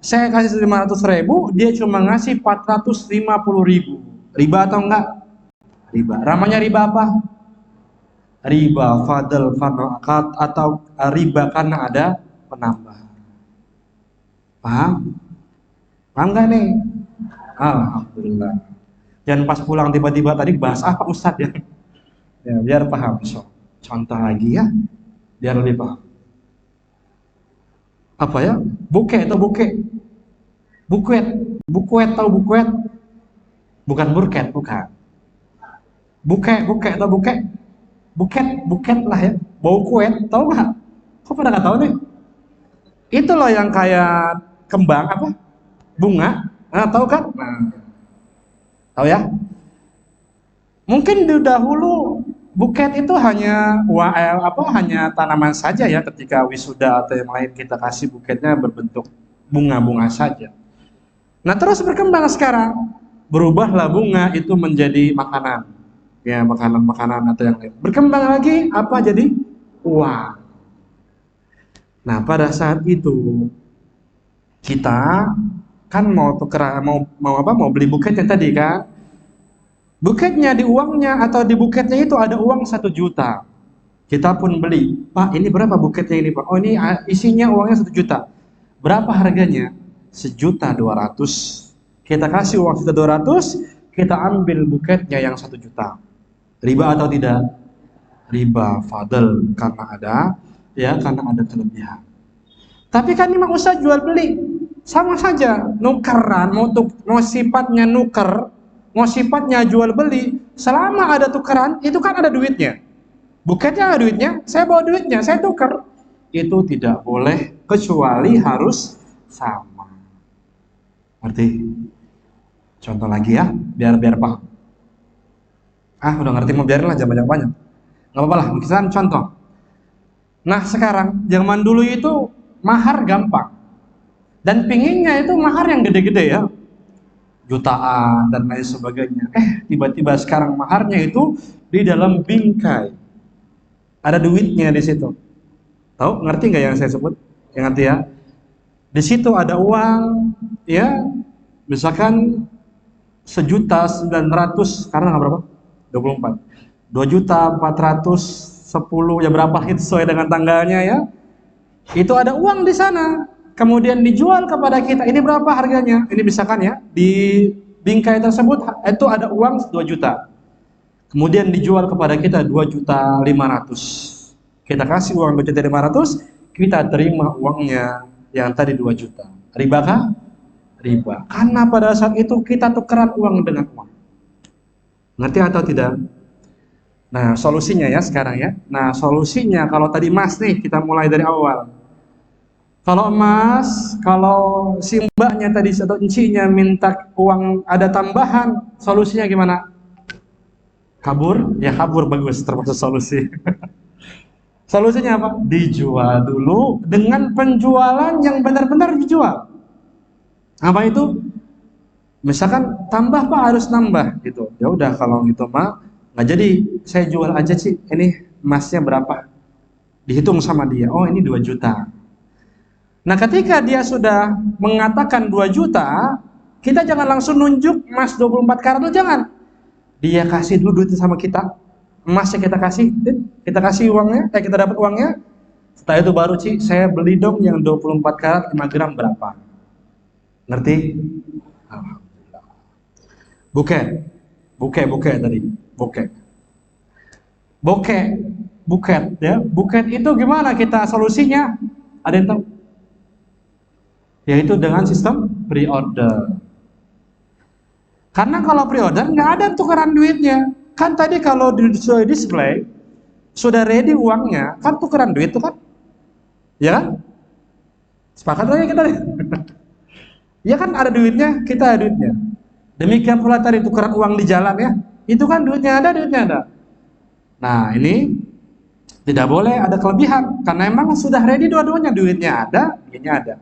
kasih 500.000, dia cuma ngasih 450.000. Riba atau enggak? Riba. Ramanya riba apa? Riba fadl karena atau riba karena ada penambahan. Paham? Paham nggak nih? Alhamdulillah. Jangan pas pulang tiba-tiba tadi bahas apa Ustadz ya? Ya biar paham. So, contoh lagi ya, biar lebih paham. Apa ya? Buket atau buket? Buket atau buket? Bukan burket, bukan. Buket atau buket? Buket lah ya, bau kue, tahu nggak? Kok pada nggak tahu nih? Itu loh yang kayak kembang apa? Bunga, tahu kan? Nah, tahu ya? Mungkin dahulu buket itu hanya hanya tanaman saja ya. Ketika wisuda atau yang lain kita kasih buketnya berbentuk bunga-bunga saja. Nah terus berkembang sekarang, berubahlah bunga itu menjadi makanan, ya makanan-makanan atau yang lain. Berkembang lagi apa jadi uang. Nah pada saat itu kita kan mau tuker mau beli buketnya tadi kan, buketnya di uangnya atau di buketnya itu ada uang 1 juta. Kita pun beli, Pak ini berapa buketnya ini Pak? Oh ini isinya uangnya 1 juta. Berapa harganya? 1.200.000. Kita kasih uang 1.200.000, kita ambil buketnya yang 1 juta. Riba atau tidak? Riba, fadl, karena ada kelebihan. Tapi kan ini mah usaha jual beli, sama saja nukeran, mau sifatnya nuker, mau sifatnya jual beli, selama ada tukeran itu kan ada duitnya. Buketnya ada duitnya, saya bawa duitnya, saya tuker. Itu tidak boleh kecuali harus sama. Ngerti? Contoh lagi ya, biar paham. Udah ngerti mau biarin lah, jangan banyak-banyak. Nggak apa-apa lah, misalnya contoh. Nah sekarang, zaman dulu itu mahar gampang. Dan pinginnya itu mahar yang gede-gede ya. Jutaan dan lain sebagainya. Tiba-tiba sekarang maharnya itu di dalam bingkai. Ada duitnya di situ. Tahu? Ngerti nggak yang saya sebut? Yang ngerti ya? Di situ ada uang, ya, misalkan 1.900.000, sekarang nggak berapa? 24. 2.410.000 ya berapa itu sesuai dengan tanggalnya ya. Itu ada uang di sana. Kemudian dijual kepada kita. Ini berapa harganya? Ini misalkan ya, di bingkai tersebut itu ada uang 2 juta. Kemudian dijual kepada kita 2.500.000. Kita kasih uang 2.500.000, kita terima uangnya yang tadi 2 juta. Riba kah? Riba. Karena pada saat itu kita tukeran uang dengan uang. Ngerti atau tidak? Nah, solusinya ya sekarang ya. Nah, solusinya kalau tadi emas nih, kita mulai dari awal. Kalau emas, kalau si mbaknya tadi atau encinya minta uang ada tambahan, solusinya gimana? Kabur? Ya kabur bagus, termasuk solusi. Solusinya apa? Dijual dulu dengan penjualan yang benar-benar dijual. Apa itu? Misalkan tambah Pak, harus nambah gitu. Ya udah kalau gitu mah nggak jadi, saya jual aja sih. Ini emasnya berapa? Dihitung sama dia. Oh ini 2 juta. Nah ketika dia sudah mengatakan 2 juta, kita jangan langsung nunjuk emas 24 karat dulu, jangan. Dia kasih dulu duitnya sama kita. Emasnya kita kasih uangnya, kita dapat uangnya. Setelah itu baru saya beli dong yang 24 karat 5 gram berapa. Ngerti? Alhamdulillah. Buket tadi. Buket ya. Buket itu gimana kita solusinya? Ada yang tahu? Yaitu dengan sistem pre-order. Karena kalau pre-order nggak ada tukeran duitnya. Kan tadi kalau di display sudah ready uangnya, kan tukeran duit itu kan? Ya kan? Sepakat lagi kita nih. Ya kan ada duitnya, kita ada duitnya. Demikian pula tadi tukeran uang di jalan ya, itu kan duitnya ada. Nah ini tidak boleh ada kelebihan, karena emang sudah ready dua-duanya, duitnya ada, duitnya ada.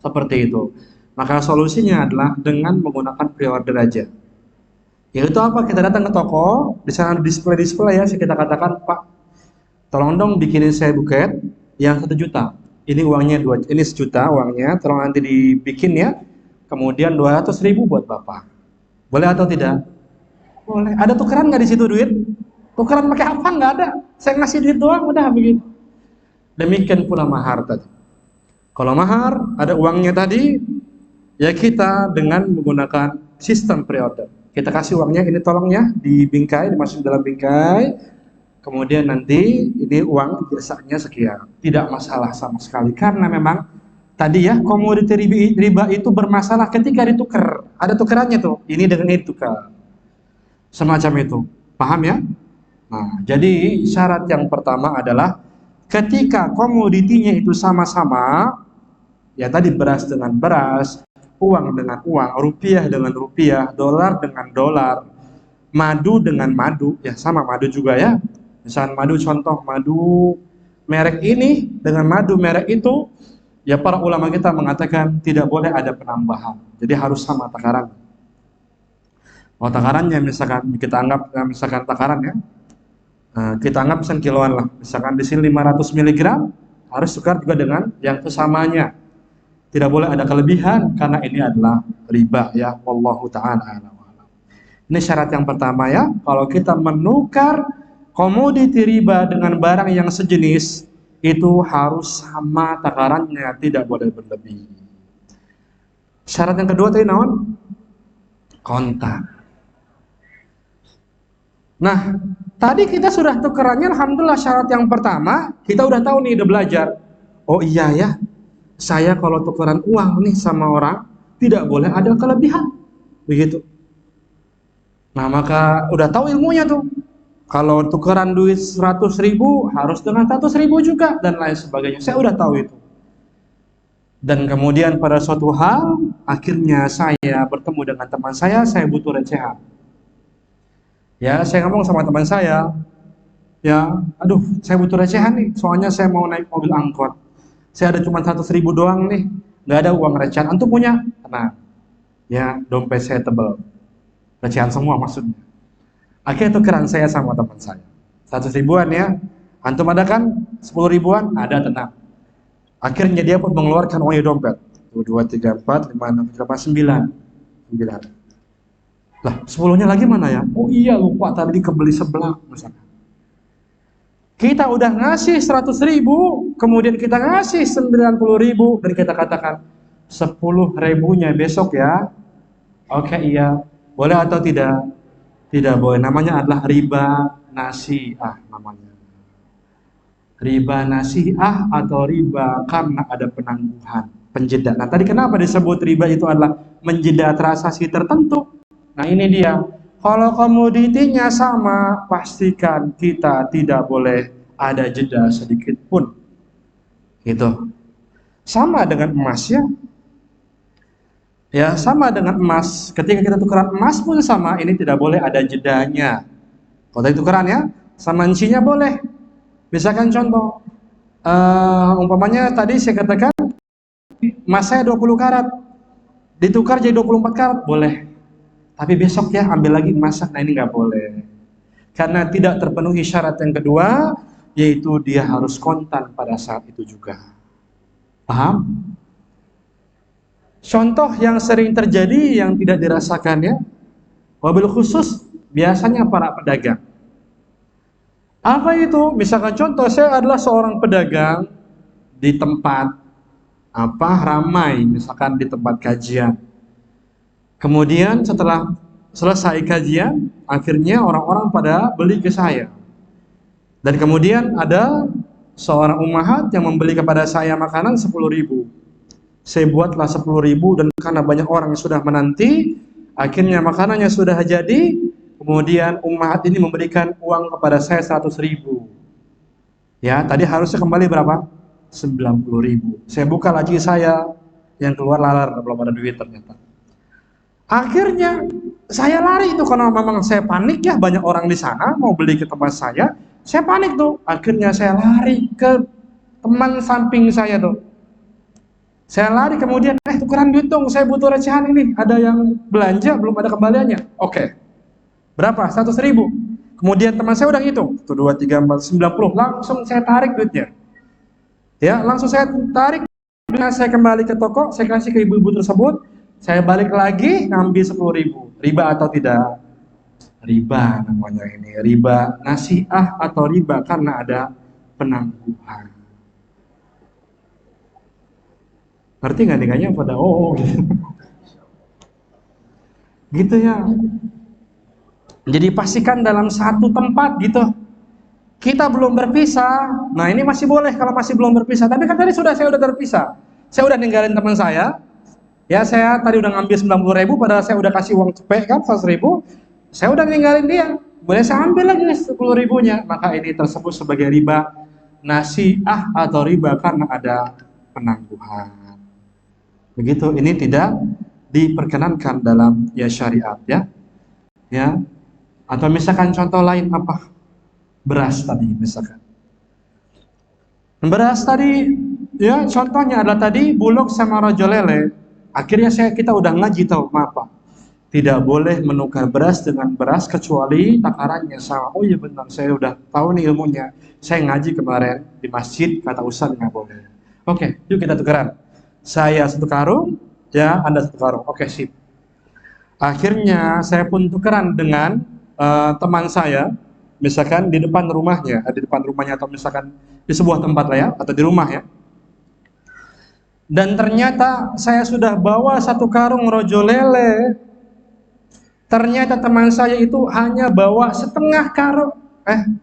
Seperti itu. Maka solusinya adalah dengan menggunakan pre-order aja. Yaitu apa? Kita datang ke toko, di sana display ya, kita katakan, Pak, tolong dong bikinin saya buket yang 1 juta. Ini uangnya ini 1 juta uangnya, tolong nanti dibikin ya. Kemudian 200.000 buat Bapak. Boleh atau tidak? Boleh. Ada tukeran nggak di situ duit? Tukeran pakai apa? Nggak ada. Saya ngasih duit doang, udah begitu. Demikian pula mahar tadi. Kalau mahar ada uangnya tadi, ya kita dengan menggunakan sistem pre-order. Kita kasih uangnya, ini tolong ya di bingkai, dimasukin dalam bingkai. Kemudian nanti ini uang jasanya sekian. Tidak masalah sama sekali, karena memang tadi ya komoditi riba itu bermasalah ketika ditukar. Ada tukerannya tuh, ini dengan ini tukar. Semacam itu. Paham ya? Nah, jadi syarat yang pertama adalah ketika komoditinya itu sama-sama, ya tadi beras dengan beras, uang dengan uang, rupiah dengan rupiah, dolar dengan dolar, madu dengan madu, ya sama madu juga ya. Misalnya madu, contoh madu merek ini dengan madu merek itu Ya para ulama kita mengatakan tidak boleh ada penambahan. Jadi harus sama takaran. Oh takarannya misalkan kita anggap misalkan takaran ya. Kita anggap misalkan kiloan lah. Misalkan di sini 500 mg harus tukar juga dengan yang kesamanya. Tidak boleh ada kelebihan karena ini adalah riba ya. Wallahu taala a'lam. Ini syarat yang pertama ya. Kalau kita menukar komoditi riba dengan barang yang sejenis, itu harus sama takarannya, tidak boleh berlebih. Syarat yang kedua tadi naon? Kontak. Nah, tadi kita sudah tukerannya, alhamdulillah syarat yang pertama, kita udah tahu nih, udah belajar. Oh iya ya, saya kalau tukeran uang nih sama orang, tidak boleh ada kelebihan. Begitu. Nah, maka udah tahu ilmunya tuh. Kalau tukeran duit 100.000 harus dengan 100.000 juga dan lain sebagainya. Saya udah tahu itu. Dan kemudian pada suatu hal, akhirnya saya bertemu dengan teman saya butuh recehan. Ya, saya ngomong sama teman saya, ya, aduh, saya butuh recehan nih, soalnya saya mau naik mobil angkot. Saya ada cuma 100.000 doang nih, nggak ada uang recehan. Antum punya? Tenang. Ya, dompet saya tebel. Recehan semua maksudnya. Akhirnya tukeran saya sama teman saya. 100.000-an ya. Antum ada kan? 10.000-an? Ada, tenang. Akhirnya dia pun mengeluarkan uang di dompet. 1, 2, 3, 4, 5, 6, 7, 8, 9. Lah, 10-nya lagi mana ya? Oh iya, lupa tadi kebeli sebelah misalkan. Kita udah ngasih 100.000, kemudian kita ngasih 90.000 dan kita katakan 10.000-nya besok ya. Oke, iya. Boleh atau tidak? Tidak boleh, namanya adalah riba nasi'ah namanya. Riba nasi'ah atau riba karena ada penangguhan, penjeda. Nah tadi kenapa disebut riba itu adalah menjeda transaksi tertentu? Nah ini dia, kalau komoditinya sama, pastikan kita tidak boleh ada jeda sedikit pun. Gitu. Sama dengan emas ya. Ya, sama dengan emas. Ketika kita tukeran emas pun sama, ini tidak boleh ada jedanya. Kalau tadi tukeran ya, sama isinya boleh. Misalkan contoh, umpamanya tadi saya katakan emas saya 20 karat, ditukar jadi 24 karat, boleh. Tapi besok ya ambil lagi emas, nah ini nggak boleh. Karena tidak terpenuhi syarat yang kedua, yaitu dia harus kontan pada saat itu juga. Paham? Contoh yang sering terjadi yang tidak dirasakan ya, wabil khusus biasanya para pedagang. Apa itu? Misalkan contoh, saya adalah seorang pedagang di tempat ramai, misalkan di tempat kajian. Kemudian setelah selesai kajian, akhirnya orang-orang pada beli ke saya. Dan kemudian ada seorang ummahat yang membeli kepada saya makanan 10.000. Saya buatlah 10.000 dan karena banyak orang yang sudah menanti, akhirnya makanannya sudah jadi. Kemudian ummahat ini memberikan uang kepada saya 100.000. Ya, tadi harusnya kembali berapa? 90.000. Saya buka laci saya, yang keluar lalar, belum ada duit ternyata. Akhirnya saya lari itu karena memang saya panik ya, banyak orang di sana mau beli ke tempat saya. Saya panik tuh. Akhirnya saya lari ke teman samping saya tuh. Saya lari kemudian, tukeran duit dong, saya butuh recehan ini. Ada yang belanja, belum ada kembaliannya. Oke. Berapa? 100.000. Kemudian teman saya udah hitung. 1, 2, 3, 4, 90. Langsung saya tarik duitnya. Ya, langsung saya tarik. Dengan saya kembali ke toko, saya kasih ke ibu-ibu tersebut. Saya balik lagi, ngambil 10.000. Riba atau tidak? Riba namanya ini. Riba nasi'ah atau riba karena ada penangguhan. Ngerti nggak nih kayaknya pada gitu. Gitu ya. Jadi pastikan dalam satu tempat gitu. Kita belum berpisah. Nah ini masih boleh kalau masih belum berpisah. Tapi kan tadi saya udah terpisah. Saya udah ninggalin teman saya. Ya saya tadi udah ngambil 90.000 padahal saya udah kasih uang cepet kan 100.000. Saya udah ninggalin dia. Boleh saya ambil lagi 10.000-nya. Maka ini tersebut sebagai riba nasi'ah atau riba karena ada penangguhan. Begitu, ini tidak diperkenankan dalam ya syariat ya. Ya. Atau misalkan contoh lain beras tadi misalkan. Beras tadi Ya, contohnya adalah tadi bulog sama rojo lele. Akhirnya kita udah ngaji tahu apa? Tidak boleh menukar beras dengan beras kecuali takarannya sama. Oh iya benar, saya udah tahu nih ilmunya. Saya ngaji kemarin di masjid, kata Ustaz nggak boleh. Oke, yuk kita tukeran. Saya satu karung, ya Anda satu karung. Oke, sip. Akhirnya saya pun tukeran dengan teman saya, misalkan di depan rumahnya, atau misalkan di sebuah tempat lah ya, atau di rumah ya. Dan ternyata saya sudah bawa satu karung rojo lele. Ternyata teman saya itu hanya bawa setengah karung.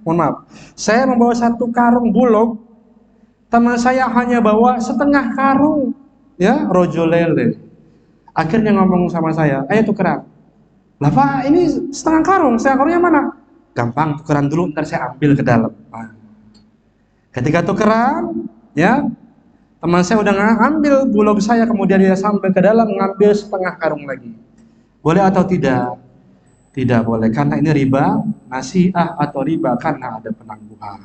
Mohon maaf. Saya membawa satu karung bulog. Teman saya hanya bawa setengah karung, ya, rojo lele. Akhirnya ngomong sama saya, ayo tukeran. Lah Pak, ini setengah karung, setengah karungnya mana? Gampang, tukeran dulu, ntar saya ambil ke dalam. Ketika tukeran, ya, teman saya udah ngambil bulog saya, kemudian dia sampai ke dalam ngambil setengah karung lagi. Boleh atau tidak? Tidak boleh, karena ini riba nasi'ah atau riba karena ada penangguhan.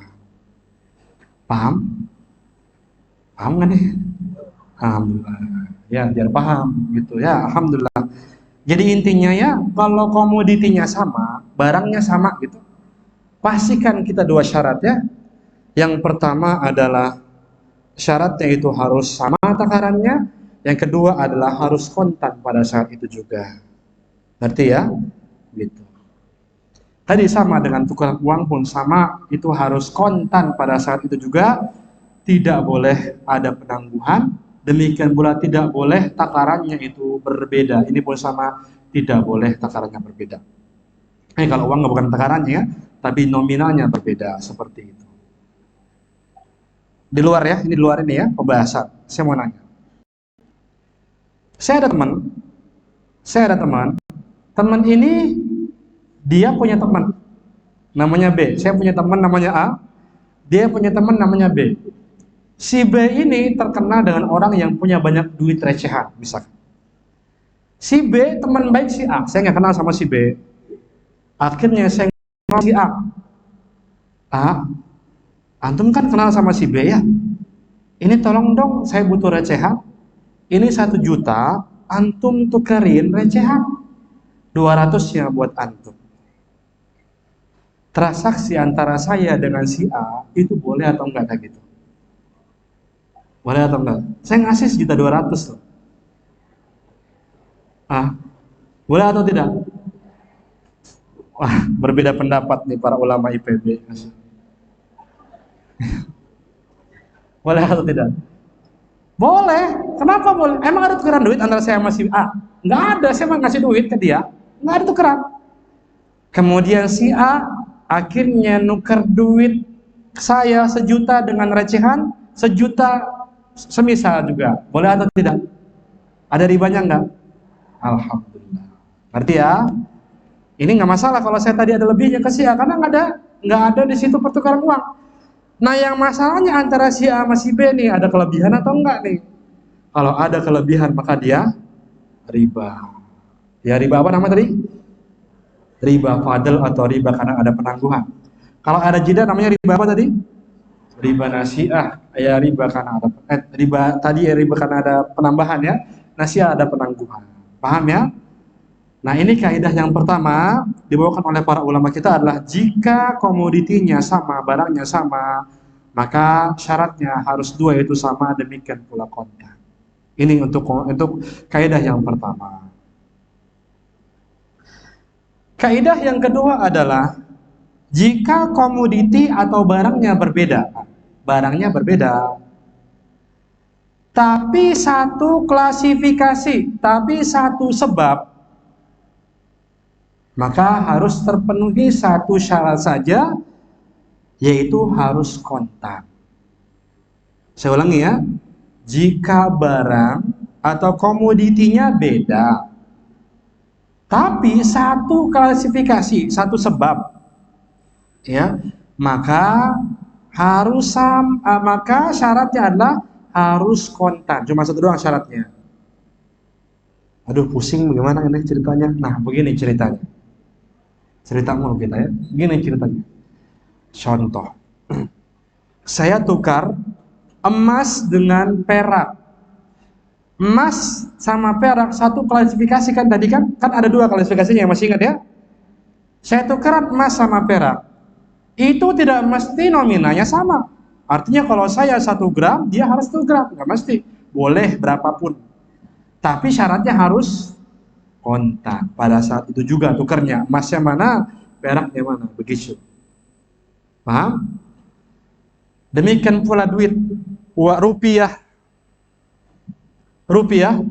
Paham? Paham nggak nih? Alhamdulillah. Ya, biar paham gitu ya. Alhamdulillah. Jadi intinya ya, kalau komoditinya sama, barangnya sama gitu, pastikan kita dua syarat ya. Yang pertama adalah syaratnya itu harus sama takarannya. Yang kedua adalah harus kontan pada saat itu juga. Ngerti ya? Gitu. Tadi sama dengan tukar uang pun sama, itu harus kontan pada saat itu juga. Tidak boleh ada penangguhan. Demikian pula tidak boleh takarannya itu berbeda. Ini pun sama, tidak boleh takarannya berbeda. Kalau uang bukan takarannya ya, tapi nominalnya berbeda seperti itu. Di luar ya, ini di luar ini ya, pembahasan. Saya mau nanya. Saya ada teman. Teman ini dia punya teman namanya B. Saya punya teman namanya A. Dia punya teman namanya B. Si B ini terkenal dengan orang yang punya banyak duit recehan, misalkan. Si B teman baik si A. Saya nggak kenal sama si B. Akhirnya saya kenal si A. Antum kan kenal sama si B ya? Ini tolong dong, saya butuh recehan. Ini 1 juta, antum tukerin recehan 200-nya buat antum. Transaksi antara saya dengan si A itu boleh atau enggak kayak gitu? Boleh atau enggak? Saya ngasih 1.200.000 loh. Boleh atau tidak? Wah, berbeda pendapat nih para ulama IPB. Boleh atau tidak? Boleh. Kenapa boleh? Emang ada tukeran duit antara saya sama si A? Nggak ada, saya mau ngasih duit ke dia. Nggak ada tukeran. Kemudian si A akhirnya nuker duit saya 1 juta dengan recehan 1 juta semisal juga. Boleh atau tidak? Ada ribanya nggak? Alhamdulillah. Berarti ya, ini nggak masalah kalau saya tadi ada lebihnya ke si A, karena nggak ada di situ pertukaran uang. Nah, yang masalahnya antara si A sama si B nih, ada kelebihan atau enggak nih? Kalau ada kelebihan maka dia riba. Ya, riba apa nama tadi? Riba fadl atau riba karena ada penangguhan. Kalau ada jeda namanya riba apa tadi? Riba nasi'ah. Ya, riba karena ada riba tadi ya, riba karena ada penambahan ya. Nasi'ah ada penangguhan. Paham ya? Nah, ini kaidah yang pertama dibawakan oleh para ulama kita adalah jika komoditinya sama, barangnya sama, maka syaratnya harus dua, yaitu sama, demikian pula kontan. Ini untuk kaidah yang pertama. Kaidah yang kedua adalah jika komoditi atau barangnya berbeda, tapi satu klasifikasi, tapi satu sebab, maka harus terpenuhi satu syarat saja, yaitu harus kontan. Saya ulangi ya, jika barang atau komoditinya beda, tapi satu klasifikasi, satu sebab, ya, maka maka syaratnya adalah harus kontan. Cuma satu doang syaratnya. Aduh, pusing bagaimana ini ceritanya? Nah, begini ceritanya. Cerita mulu kita ya. Gini ceritanya. Contoh. Saya tukar emas dengan perak. Emas sama perak satu klasifikasi kan tadi kan ada dua klasifikasinya, masih ingat ya? Saya tukeran emas sama perak, itu tidak mesti nominalnya sama. Artinya kalau saya 1 gram, dia harus 1 gram, nggak mesti. Boleh berapapun. Tapi syaratnya harus kontan. Pada saat itu juga tukernya, emasnya mana, peraknya mana, begitu. Paham? Demikian pula duit, rupiah. Rupiah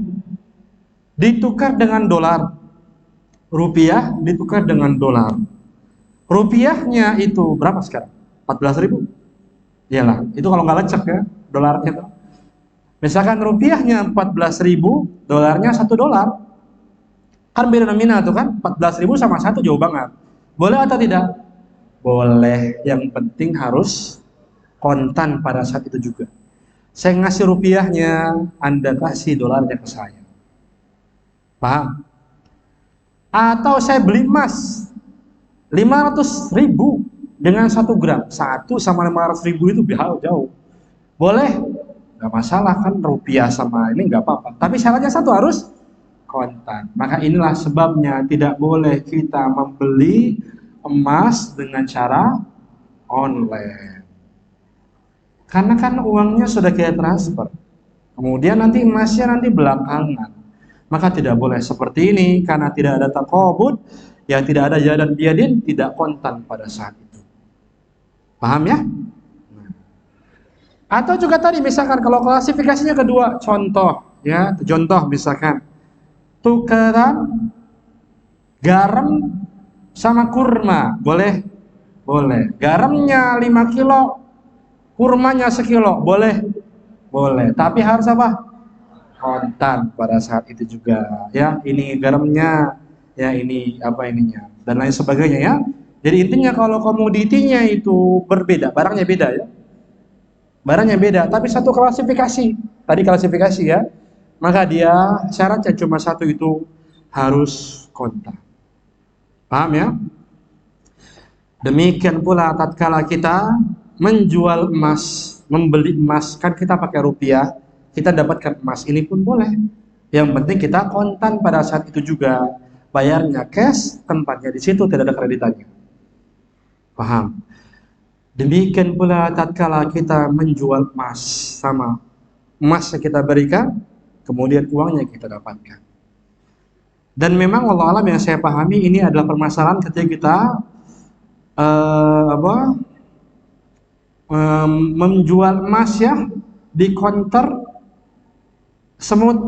ditukar dengan dolar. Rupiah ditukar dengan dolar. Rupiahnya itu berapa sekarang? 14.000. Iyalah, itu kalau nggak lecek ya, dolarnya tuh. Misalkan rupiahnya 14.000, dolarnya $1. Kan beda nominal tuh kan, 14.000 sama 1 jauh banget. Boleh atau tidak? Boleh, yang penting harus kontan pada saat itu juga. Saya ngasih rupiahnya, Anda kasih dolarnya ke saya. Paham? Atau saya beli emas 500.000 dengan 1 gram. 1 sama 500.000 itu jauh. Boleh? Gak masalah kan, rupiah sama ini gak apa-apa. Tapi syaratnya satu, harus kontan. Maka inilah sebabnya tidak boleh kita membeli emas dengan cara online. Karena kan uangnya sudah kita transfer. Kemudian nanti emasnya nanti belakangan. Maka tidak boleh seperti ini, karena tidak ada taqabud, yang tidak ada jadan biadin, tidak kontan pada saat itu. Paham ya? Atau juga tadi misalkan kalau klasifikasinya kedua, contoh misalkan tukeran garam sama kurma, boleh? Boleh. Garamnya 5 kilo, kurmanya 1 kilo, boleh? Boleh. Tapi harus apa? Kontan pada saat itu juga. Ya, ini garamnya, ya ini apa ininya, dan lain sebagainya ya. Jadi intinya kalau komoditinya itu berbeda, barangnya beda ya. Barangnya beda, tapi satu klasifikasi. Tadi klasifikasi ya. Maka dia syaratnya cuma satu, itu harus kontan. Paham ya? Demikian pula tatkala kita menjual emas, membeli emas, kan kita pakai rupiah, kita dapatkan emas, ini pun boleh. Yang penting kita kontan pada saat itu juga, bayarnya cash, tempatnya di situ, tidak ada kreditannya. Paham? Demikian pula tatkala kita menjual emas, sama emas yang kita berikan, kemudian uangnya kita dapatkan. Dan memang Allah alam yang saya pahami ini adalah permasalahan ketika kita menjual emas ya di counter semut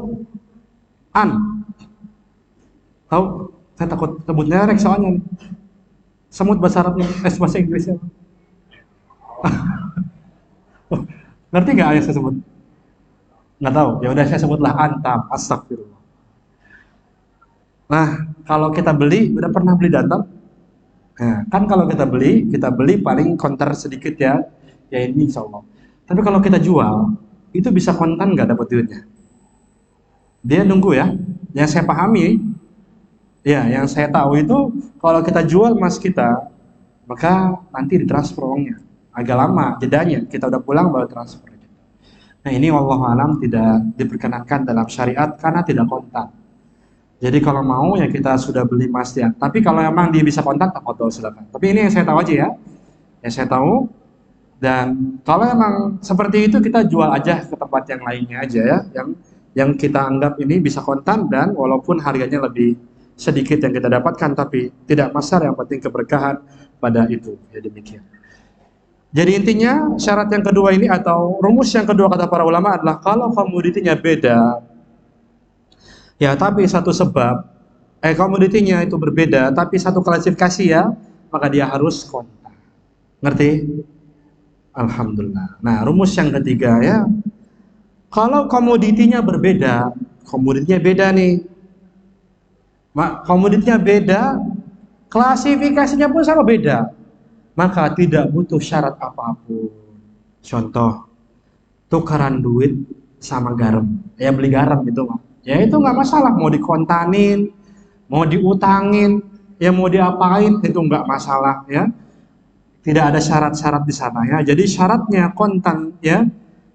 tahu, saya takut sebutnya rek soalnya semut bahasa Arabnya, bahasa Inggrisnya. Ngerti nggak ayah saya sebut? Nggak tahu, ya udah saya sebutlah antam, astagfirullah. Nah, kalau kita beli, udah pernah beli datam? Nah, kan kalau kita beli paling konter sedikit ya ini insya Allah. Tapi kalau kita jual, itu bisa kontan nggak dapat duitnya? Dia nunggu ya. Yang saya pahami, ya yang saya tahu itu kalau kita jual emas kita, maka nanti ditransfer uangnya. Agak lama jedanya, kita udah pulang baru transfer. Nah ini wallahu alam tidak diperkenankan dalam syariat karena tidak kontan. Jadi kalau mau ya kita sudah beli emas ya. Tapi kalau emang dia bisa kontan, tafadhol silakan. Tapi ini yang saya tahu aja ya. Yang saya tahu. Dan kalau emang seperti itu kita jual aja ke tempat yang lainnya aja ya. Yang kita anggap ini bisa kontan dan walaupun harganya lebih sedikit yang kita dapatkan, tapi tidak masalah, yang penting keberkahan pada itu. Ya demikian. Jadi intinya syarat yang kedua ini atau rumus yang kedua kata para ulama adalah kalau komoditinya beda, ya tapi satu sebab, komoditinya itu berbeda tapi satu klasifikasi ya, maka dia harus kontan. Ngerti? Alhamdulillah. Nah rumus yang ketiga ya, kalau komoditinya berbeda, komoditinya beda nih, komoditinya beda, klasifikasinya pun sama beda, maka tidak butuh syarat apapun. Contoh, tukaran duit sama garam, ya beli garam gitu mah, ya itu nggak masalah, mau dikontanin, mau diutangin, ya mau diapain itu nggak masalah ya. Tidak ada syarat-syarat di sana ya. Jadi syaratnya kontan ya,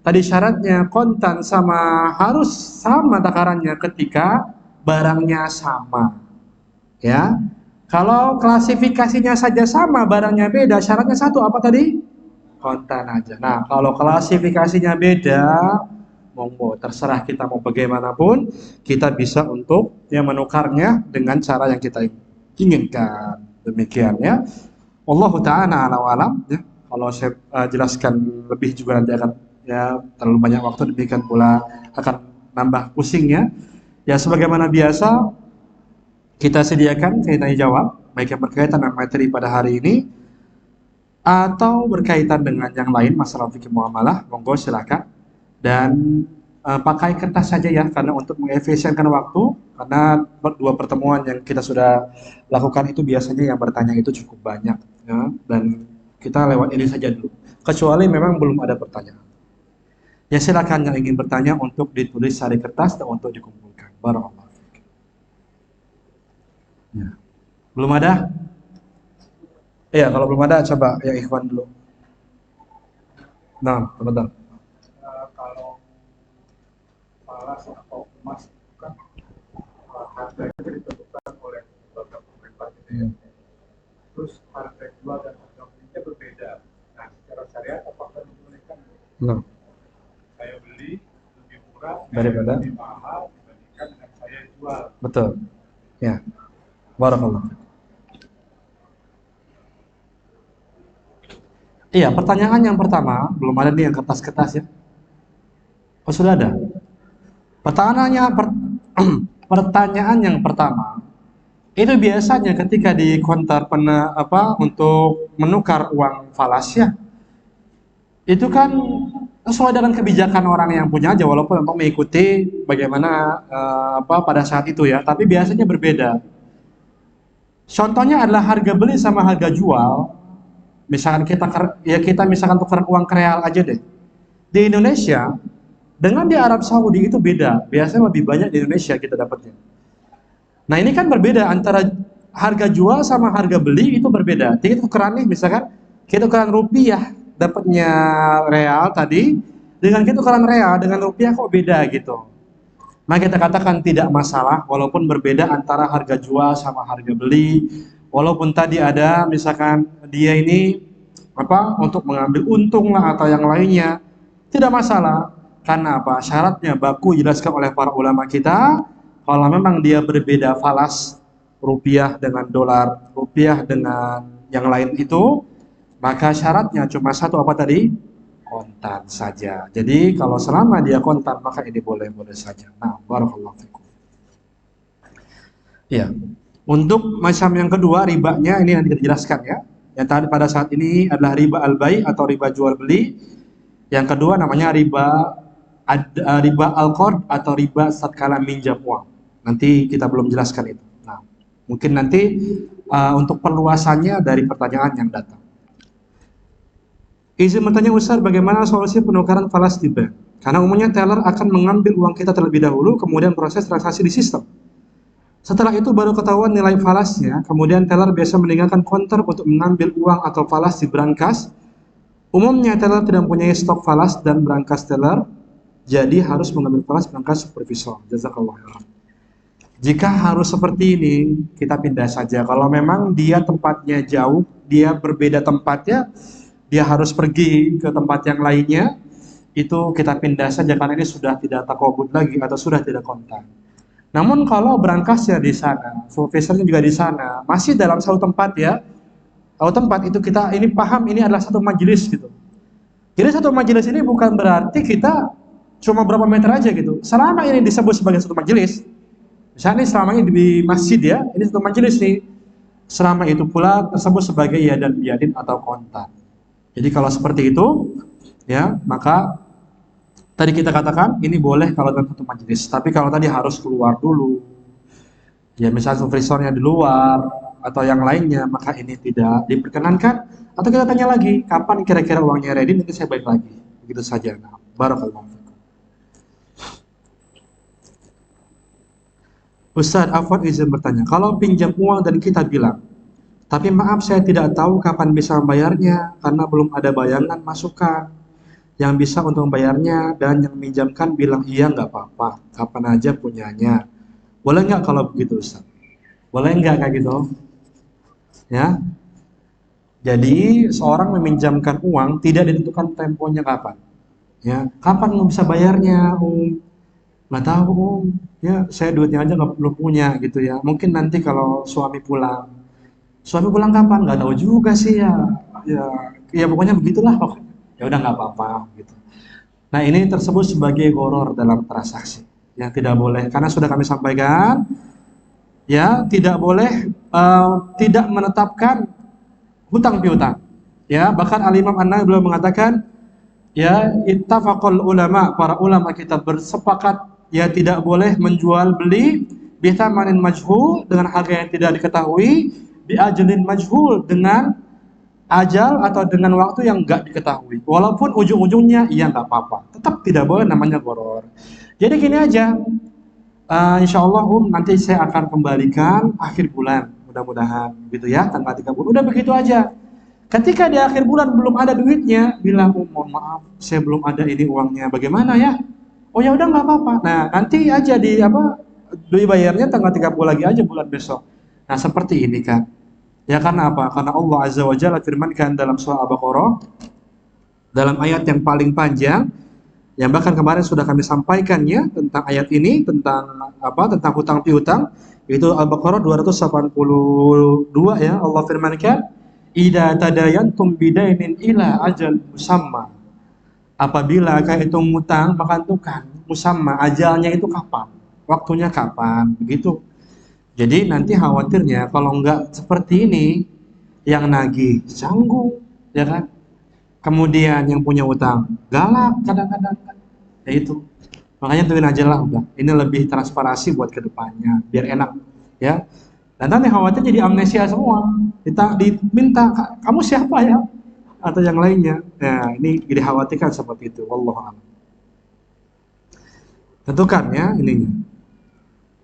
tadi syaratnya kontan sama harus sama takarannya ketika barangnya sama. Ya. Kalau klasifikasinya saja sama, barangnya beda, syaratnya satu apa tadi? Kontan aja. Nah, kalau klasifikasinya beda, monggo terserah kita mau bagaimanapun, kita bisa untuk menukarnya dengan cara yang kita inginkan. Demikian ya. Wallahu ta'ala ala alam ya. Kalau saya jelaskan lebih juga nanti akan ya terlalu banyak waktu, demikian pula akan nambah pusingnya. Ya sebagaimana biasa kita sediakan tanya jawab baik yang berkaitan dengan materi pada hari ini atau berkaitan dengan yang lain masalah fikih muamalah, monggo silakan. Dan pakai kertas saja ya, karena untuk mengefisienkan waktu, karena dua pertemuan yang kita sudah lakukan itu biasanya yang bertanya itu cukup banyak ya, dan kita lewat ini saja dulu, kecuali memang belum ada pertanyaan ya. Silakan yang ingin bertanya untuk ditulis di kertas dan untuk dikumpulkan. Barakallahu fiik. Ya. Belum ada? Iya, kalau belum ada coba ya ikhwan dulu. Nah, betul. Kalau falas atau emas itu kan harganya ditentukan oleh lembaga pemerintah gitu ya. Terus harga jual dan harga belinya berbeda. Nah, secara syariat apakah dibolehkan? Nah. Saya beli lebih murah daripada lebih mahal dibandingkan dengan saya jual. Betul. Ya. Barakallah. Iya, pertanyaan yang pertama, belum ada nih yang kertas-kertas ya. Oh, sudah ada. Pertanyaan yang pertama, itu biasanya ketika di konter untuk menukar uang falas ya, itu kan sesuai dengan kebijakan orang yang punya aja, walaupun untuk mengikuti bagaimana pada saat itu ya, tapi biasanya berbeda. Contohnya adalah harga beli sama harga jual. Misalkan kita misalkan tukeran uang ke real aja deh. Di Indonesia dengan di Arab Saudi itu beda. Biasanya lebih banyak di Indonesia kita dapatnya. Nah, ini kan berbeda antara harga jual sama harga beli itu berbeda. Jadi tukeran nih misalkan kita tukeran rupiah dapatnya real tadi, dengan kita tukeran real dengan rupiah kok beda gitu. Maka kita katakan tidak masalah walaupun berbeda antara harga jual sama harga beli. Walaupun tadi ada misalkan dia ini untuk mengambil untung lah atau yang lainnya, tidak masalah. Karena apa? Syaratnya baku dijelaskan oleh para ulama kita. Kalau memang dia berbeda falas, rupiah dengan dolar, rupiah dengan yang lain itu, maka syaratnya cuma satu apa tadi? Kontan saja. Jadi kalau selama dia kontan maka ini boleh-boleh saja. Nah, barakallahu fikum. Ya. Untuk macam yang kedua, ribanya ini yang kita jelaskan ya. Yang tadi pada saat ini adalah riba al-bai atau riba jual beli. Yang kedua namanya riba al-qard atau riba tatkala minjam uang. Nanti kita belum jelaskan itu. Nah, mungkin nanti untuk perluasannya dari pertanyaan yang datang. Izin bertanya Ustaz, bagaimana solusi penukaran falas di bank? Karena umumnya teller akan mengambil uang kita terlebih dahulu, kemudian proses transaksi di sistem. Setelah itu baru ketahuan nilai falasnya, kemudian teller biasa meninggalkan konter untuk mengambil uang atau falas di brankas. Umumnya teller tidak mempunyai stok falas dan brankas teller, jadi harus mengambil falas brankas supervisor. Jazakallah khairan. Jika harus seperti ini, kita pindah saja. Kalau memang dia tempatnya jauh, dia berbeda tempatnya, dia harus pergi ke tempat yang lainnya, itu kita pindah saja karena ini sudah tidak takobut lagi atau sudah tidak kontan. Namun kalau berangkasnya di sana, supervisornya juga di sana, masih dalam satu tempat ya, satu tempat itu kita ini paham ini adalah satu majelis gitu. Jadi satu majelis ini bukan berarti kita cuma berapa meter aja gitu. Selama ini disebut sebagai satu majelis, misalnya selama ini di masjid ya, ini satu majelis nih. Selama itu pula tersebut sebagai iadan biadin atau kontan. Jadi kalau seperti itu, ya maka tadi kita katakan ini boleh kalau dalam satu majelis, tapi kalau tadi harus keluar dulu, ya misalnya supervisornya di luar atau yang lainnya, maka ini tidak diperkenankan. Atau kita tanya lagi, kapan kira-kira uangnya ready, nanti saya balik lagi. Begitu saja. Nah, barakallahu fikum. Ustaz, afwan izin bertanya, kalau pinjam uang dan kita bilang, tapi maaf saya tidak tahu kapan bisa membayarnya karena belum ada bayangan masukan. yang bisa untuk membayarnya, dan yang minjamkan bilang iya nggak apa-apa, kapan aja punyanya. Boleh nggak kalau begitu Ustaz? Boleh nggak kayak gitu? Ya, jadi seorang meminjamkan uang tidak ditentukan temponya kapan. Ya, kapan mau bisa bayarnya? Nggak tahu ya, saya duitnya aja nggak belum punya gitu ya. Mungkin nanti kalau suami pulang kapan nggak tahu juga sih ya. Ya, ya pokoknya begitulah pokoknya. Ya udah nggak apa-apa gitu. Nah, ini tersebut sebagai gharar dalam transaksi yang tidak boleh, karena sudah kami sampaikan ya, tidak boleh tidak menetapkan hutang piutang. Ya, bahkan Al Imam An-Nawawi beliau mengatakan, ya, ittafaqal ulama, para ulama kita bersepakat ya, tidak boleh menjual beli bithamanin majhul, dengan harga yang tidak diketahui, bi ajalin majhul, dengan ajal atau dengan waktu yang enggak diketahui. Walaupun ujung-ujungnya iya nggak apa-apa, tetap tidak boleh, namanya gharar. Jadi gini aja, insya Allah nanti saya akan kembalikan akhir bulan, mudah-mudahan gitu ya, tanggal 30. Udah begitu aja. Ketika di akhir bulan belum ada duitnya, bilang, mohon maaf, saya belum ada ini uangnya, bagaimana ya? Oh ya udah nggak apa-apa. Nah, nanti aja di apa, duit bayarnya tanggal 30 lagi aja bulan besok. Nah, seperti ini kan. Ya, karena apa? Karena Allah Azza wa Jalla firmankan dalam surah Al-Baqarah, dalam ayat yang paling panjang, yang bahkan kemarin sudah kami sampaikan ya, tentang ayat ini, tentang apa? Tentang hutang piutang, itu Al-Baqarah 282 ya, Allah firmankan, "Idza tadayantum bidainin ila ajal musamma." Apabila kalian itu ngutang, maka tentukan musamma, ajalnya itu kapan, waktunya kapan, begitu. Jadi nanti khawatirnya kalau enggak seperti ini, yang nagih canggung, ya kan? Kemudian yang punya utang galak kadang-kadang kan. Ya itu. Makanya tentuin aja lah udah. Ini lebih transparansi buat kedepannya, biar enak, ya. Dan nanti khawatir jadi amnesia semua. Kita diminta, kamu siapa ya? Atau yang lainnya. Nah, ini dikhawatirkan seperti itu. Wallahu a'lam. Tentukan ya ininya.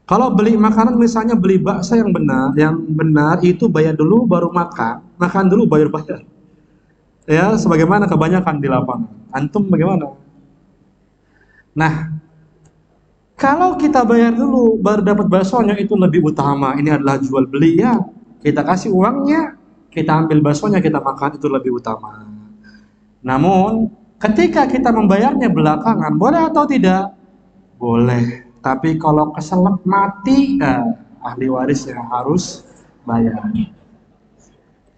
Kalau beli makanan, misalnya beli bakso yang benar itu bayar dulu baru makan, makan dulu baru bayar. Ya, sebagaimana kebanyakan di lapangan. Antum bagaimana? Nah, kalau kita bayar dulu baru dapat baksonya, itu lebih utama. Ini adalah jual beli ya. Kita kasih uangnya, kita ambil baksonya, kita makan, itu lebih utama. Namun, ketika kita membayarnya belakangan, boleh atau tidak? Boleh. Tapi kalau keselak mati, ahli warisnya harus bayar.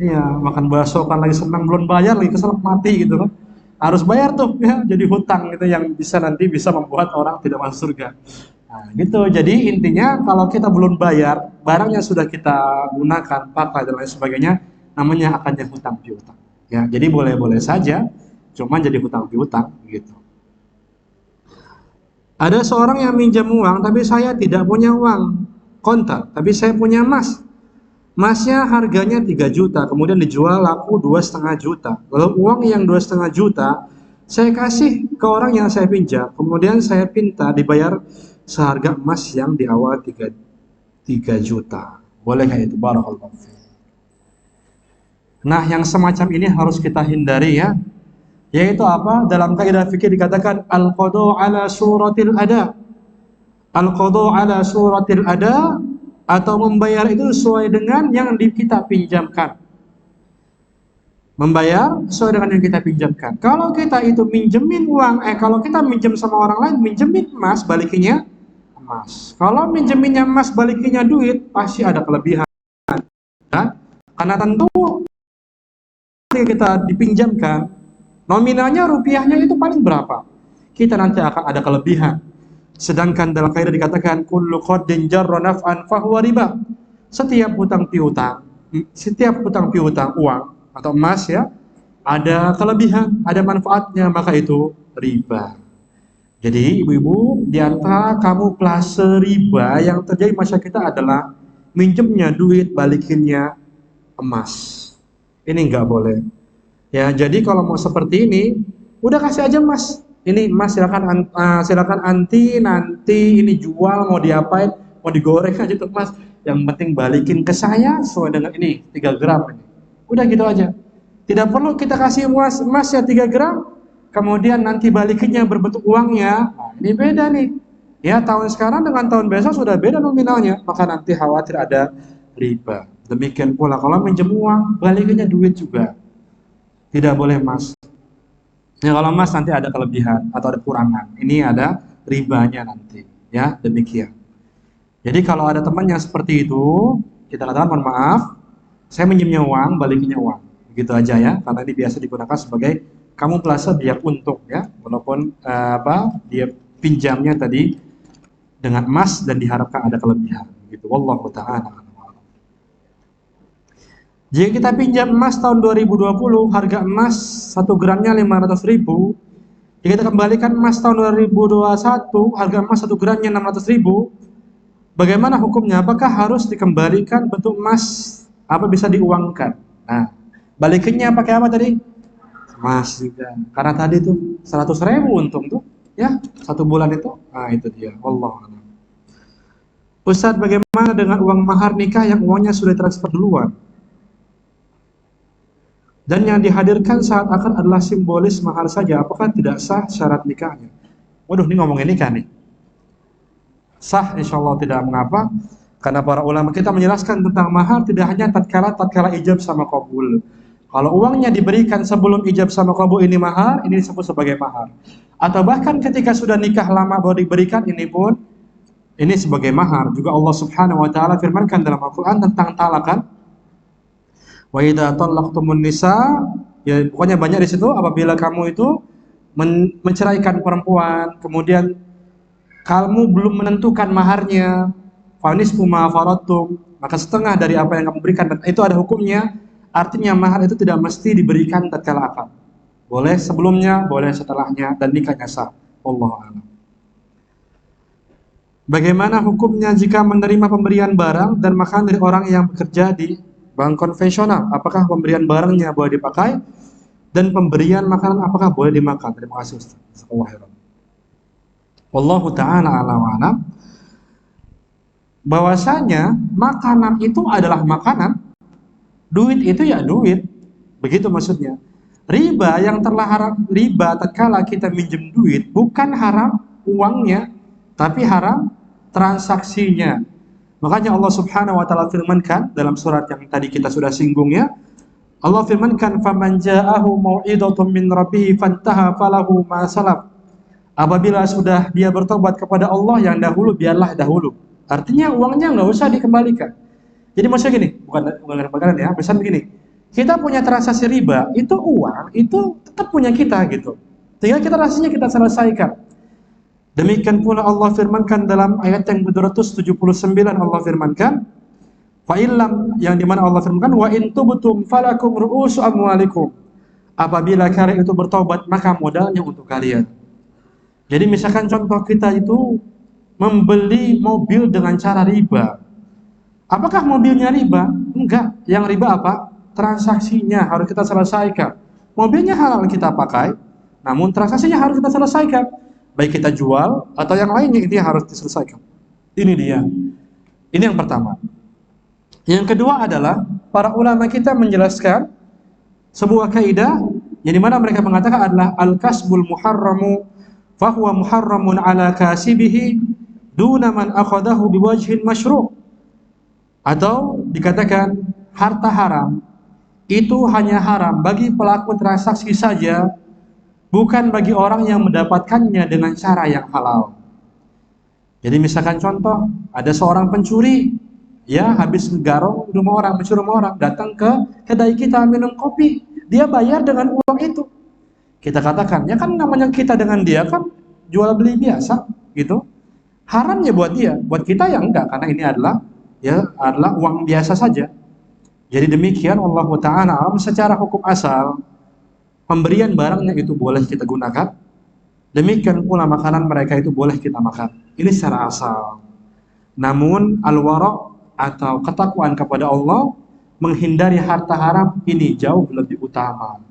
Iya, makan bakso kan lagi senang, belum bayar lagi keselak mati gitu kan. Harus bayar tuh ya, jadi hutang gitu yang nanti bisa membuat orang tidak masuk surga. Nah, gitu. Jadi intinya kalau kita belum bayar, barang yang sudah kita gunakan, pakai dan lain sebagainya, namanya akan jadi hutang piutang. Ya, jadi boleh-boleh saja, cuma jadi hutang piutang gitu. Ada seorang yang minjam uang, tapi saya tidak punya uang kontak, tapi saya punya emas. Emasnya harganya 3 juta, kemudian dijual laku 2,5 juta. Lalu uang yang 2,5 juta saya kasih ke orang yang saya pinjam, kemudian saya pinta dibayar seharga emas yang di awal 3 juta. Boleh kayak itu? Barakallahu fiik. Nah, yang semacam ini harus kita hindari ya. Yaitu apa? Dalam kaidah fikih dikatakan al-qada ala suratil ada. Al-qada ala suratil ada, atau membayar itu sesuai dengan yang kita pinjamkan. Membayar sesuai dengan yang kita pinjamkan. Kalau kita itu minjemin uang, kalau kita minjem sama orang lain, minjemin emas, balikinya emas. Kalau minjeminnya emas, balikinya duit, pasti ada kelebihan. Ya? Karena tentu ketika kita dipinjamkan, nominalnya rupiahnya itu paling berapa? Kita nanti akan ada kelebihan. Sedangkan dalam kaidah dikatakan kullu qaddin jarra naf'an fahuwa riba. Setiap hutang piutang uang atau emas ya, ada kelebihan, ada manfaatnya, maka itu riba. Jadi ibu-ibu, di antara kamu plase riba yang terjadi masyarakat kita adalah minjemnya duit, balikinnya emas. Ini nggak boleh. Ya, jadi kalau mau seperti ini, udah kasih aja mas. Ini mas silakan nanti ini jual, mau diapain, mau digoreng aja tuh mas. Yang penting balikin ke saya sesuai dengan ini 3 gram ini. Udah gitu aja. Tidak perlu kita kasih emas ya 3 gram. kemudian nanti balikinnya berbentuk uangnya, nah, ini beda nih. Ya, tahun sekarang dengan tahun besok sudah beda nominalnya, maka nanti khawatir ada riba. Demikian pula kalau minjem uang, balikinnya duit juga. Tidak boleh emas. Ya, kalau emas nanti ada kelebihan atau ada kurangan. Ini ada ribanya nanti. Ya, demikian. Jadi kalau ada teman yang seperti itu, kita katakan mohon maaf, saya minjemnya uang, balikinnya uang. Begitu aja ya, karena ini biasa digunakan sebagai kamuflase biar untung ya, walaupun dia pinjamnya tadi dengan emas dan diharapkan ada kelebihan. Gitu. Wallahu ta'ala. Jika kita pinjam emas tahun 2020, harga emas 1 gramnya 500.000. Jika kita kembalikan emas tahun 2021, harga emas 1 gramnya 600.000. Bagaimana hukumnya? Apakah harus dikembalikan bentuk emas? Apa bisa diuangkan? Nah, balikinnya pakai apa tadi? Emas juga. Karena tadi tuh 100.000 untung tuh, ya 1 bulan itu. Nah itu dia. Allah. Ustadz, bagaimana dengan uang mahar nikah yang uangnya sudah transfer duluan? Dan yang dihadirkan saat akad adalah simbolis mahar saja. Apakah tidak sah syarat nikahnya? Waduh, ini ngomongin nikah nih. Sah, insya Allah tidak mengapa. Karena para ulama kita menjelaskan tentang mahar tidak hanya tatkala ijab sama qabul. Kalau uangnya diberikan sebelum ijab sama qabul, ini mahar, ini disebut sebagai mahar. Atau bahkan ketika sudah nikah lama baru diberikan, ini pun ini sebagai mahar. Juga Allah Subhanahu wa taala firmankan dalam Al-Qur'an tentang talakan. Wa idza talaqtumun nisa, ya pokoknya banyak di situ, apabila kamu itu menceraikan perempuan, kemudian kamu belum menentukan maharnya, fanisfu ma faradtum, maka setengah dari apa yang kamu berikan, dan itu ada hukumnya. Artinya mahar itu tidak mesti diberikan tatkala akad. Boleh sebelumnya, boleh setelahnya, dan nikahnya sah. Wallahu a'lam. Bagaimana hukumnya jika menerima pemberian barang dan makanan dari orang yang bekerja di bank konvensional? Apakah pemberian barangnya boleh dipakai dan pemberian makanan apakah boleh dimakan? Terima kasih Ustaz. Wallahu ta'ala a'lam. Bahwasanya makanan itu adalah makanan, duit itu ya duit. Begitu maksudnya. Riba yang terlarang, riba tatkala kita minjem duit bukan haram uangnya, tapi haram transaksinya. Makanya Allah Subhanahu wa taala firmankan dalam surat yang tadi kita sudah singgung ya. Allah firmankan faman ja'ahu mau'izatun min rabbih fantaha falahu ma salaf. Apabila sudah dia bertobat kepada Allah yang dahulu, biarlah dahulu. Artinya uangnya nggak usah dikembalikan. Jadi maksudnya gini, bukan makanan ya. Misalnya begini, kita punya transaksi riba, itu uang itu tetap punya kita gitu. Tinggal kita rasanya kita selesaikan. Demikian pula Allah firmankan dalam ayat yang 279, Allah firmankan, fa'ilam, yang dimana Allah firmankan, wa in tubtum falakum ru'usu amwalikum. Apabila kalian itu bertobat, maka modalnya untuk kalian. Jadi misalkan contoh kita itu membeli mobil dengan cara riba. Apakah mobilnya riba? Enggak. Yang riba apa? Transaksinya harus kita selesaikan. Mobilnya halal kita pakai, namun transaksinya harus kita selesaikan. Baik kita jual atau yang lainnya, ini harus diselesaikan. Ini dia. Ini yang pertama. Yang kedua adalah para ulama kita menjelaskan sebuah kaidah yang dimana mereka mengatakan adalah al-kasbul muharramu fahuwa muharramun ala kasibihi duna man akhadahu biwajhin masyru'. Atau dikatakan harta haram itu hanya haram bagi pelaku transaksi saja, bukan bagi orang yang mendapatkannya dengan cara yang halal. Jadi misalkan contoh, ada seorang pencuri, ya habis ngegarong rumah orang, mencuri rumah orang, datang ke kedai kita minum kopi, dia bayar dengan uang itu. Kita katakan, ya kan namanya kita dengan dia kan jual beli biasa, gitu. Haramnya buat dia, buat kita ya enggak, karena ini adalah uang biasa saja. Jadi demikian Allah Ta'ala alam, secara hukum asal pemberian barangnya itu boleh kita gunakan, demikian pula makanan mereka itu boleh kita makan. Ini secara asal. Namun al-wara' atau ketakwaan kepada Allah, menghindari harta haram, ini jauh lebih utama.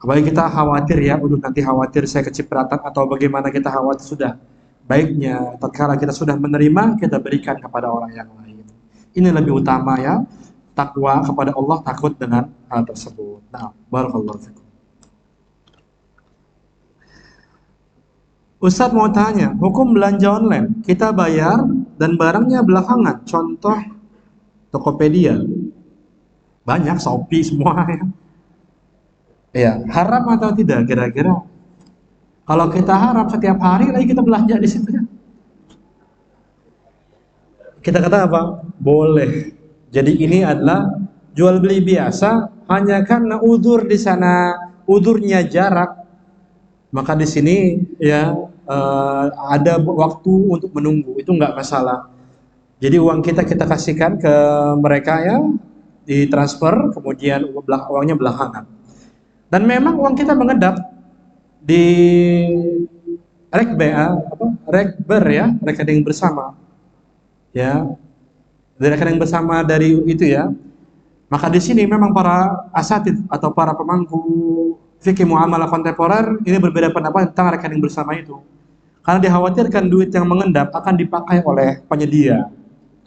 Apalagi kita khawatir ya, nanti khawatir saya kecipratan atau bagaimana, kita khawatir, sudah baiknya tatkala kita sudah menerima, kita berikan kepada orang yang lain. Ini lebih utama ya, takwa kepada Allah, takut dengan hal tersebut. Nah, barakallahu fikum. Ustadz mau tanya, hukum belanja online, kita bayar dan barangnya belakangan. Contoh Tokopedia, banyak Shopee semua ya. Ya, haram atau tidak kira-kira? Kalau kita haram setiap hari lagi kita belanja di situ ya. Kita kata apa? Boleh. Jadi ini adalah jual beli biasa hanya karena udzur di sana, udzurnya jarak. Maka di sini ya ada waktu untuk menunggu, itu nggak masalah. Jadi uang kita kasihkan ke mereka ya, ditransfer, kemudian uangnya belakangan. Dan memang uang kita mengedap di rekber ya, rekening bersama. Ya, dari rekening bersama dari itu ya. Maka di sini memang para asatid atau para pemangku fikih muamalah kontemporer ini berbeda pendapat tentang rekening bersama itu. Karena dikhawatirkan duit yang mengendap akan dipakai oleh penyedia.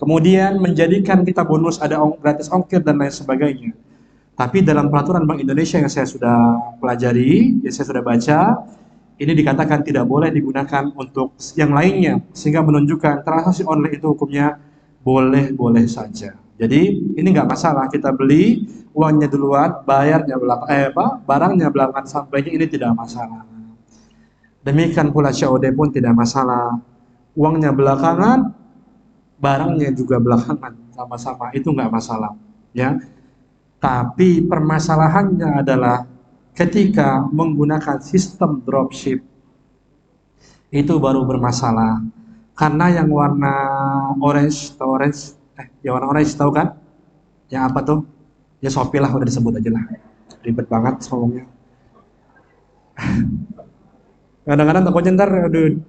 Kemudian menjadikan kita bonus ada gratis ongkir dan lain sebagainya. Tapi dalam peraturan Bank Indonesia yang saya sudah pelajari, yang saya sudah baca, ini dikatakan tidak boleh digunakan untuk yang lainnya, sehingga menunjukkan transaksi online itu hukumnya boleh-boleh saja. Jadi ini nggak masalah, kita beli uangnya duluan, bayarnya barangnya belakangan sampainya, ini tidak masalah. Demikian pula COD pun tidak masalah, uangnya belakangan, barangnya juga belakangan, sama-sama itu nggak masalah, ya. Tapi permasalahannya adalah ketika menggunakan sistem dropship itu baru bermasalah. Karena yang warna orange, yang warna orange tahu kan? Yang apa tuh? Ya Shopee lah, udah disebut aja lah. Ribet banget ngomongnya. Kadang-kadang takutnya ntar, aduh,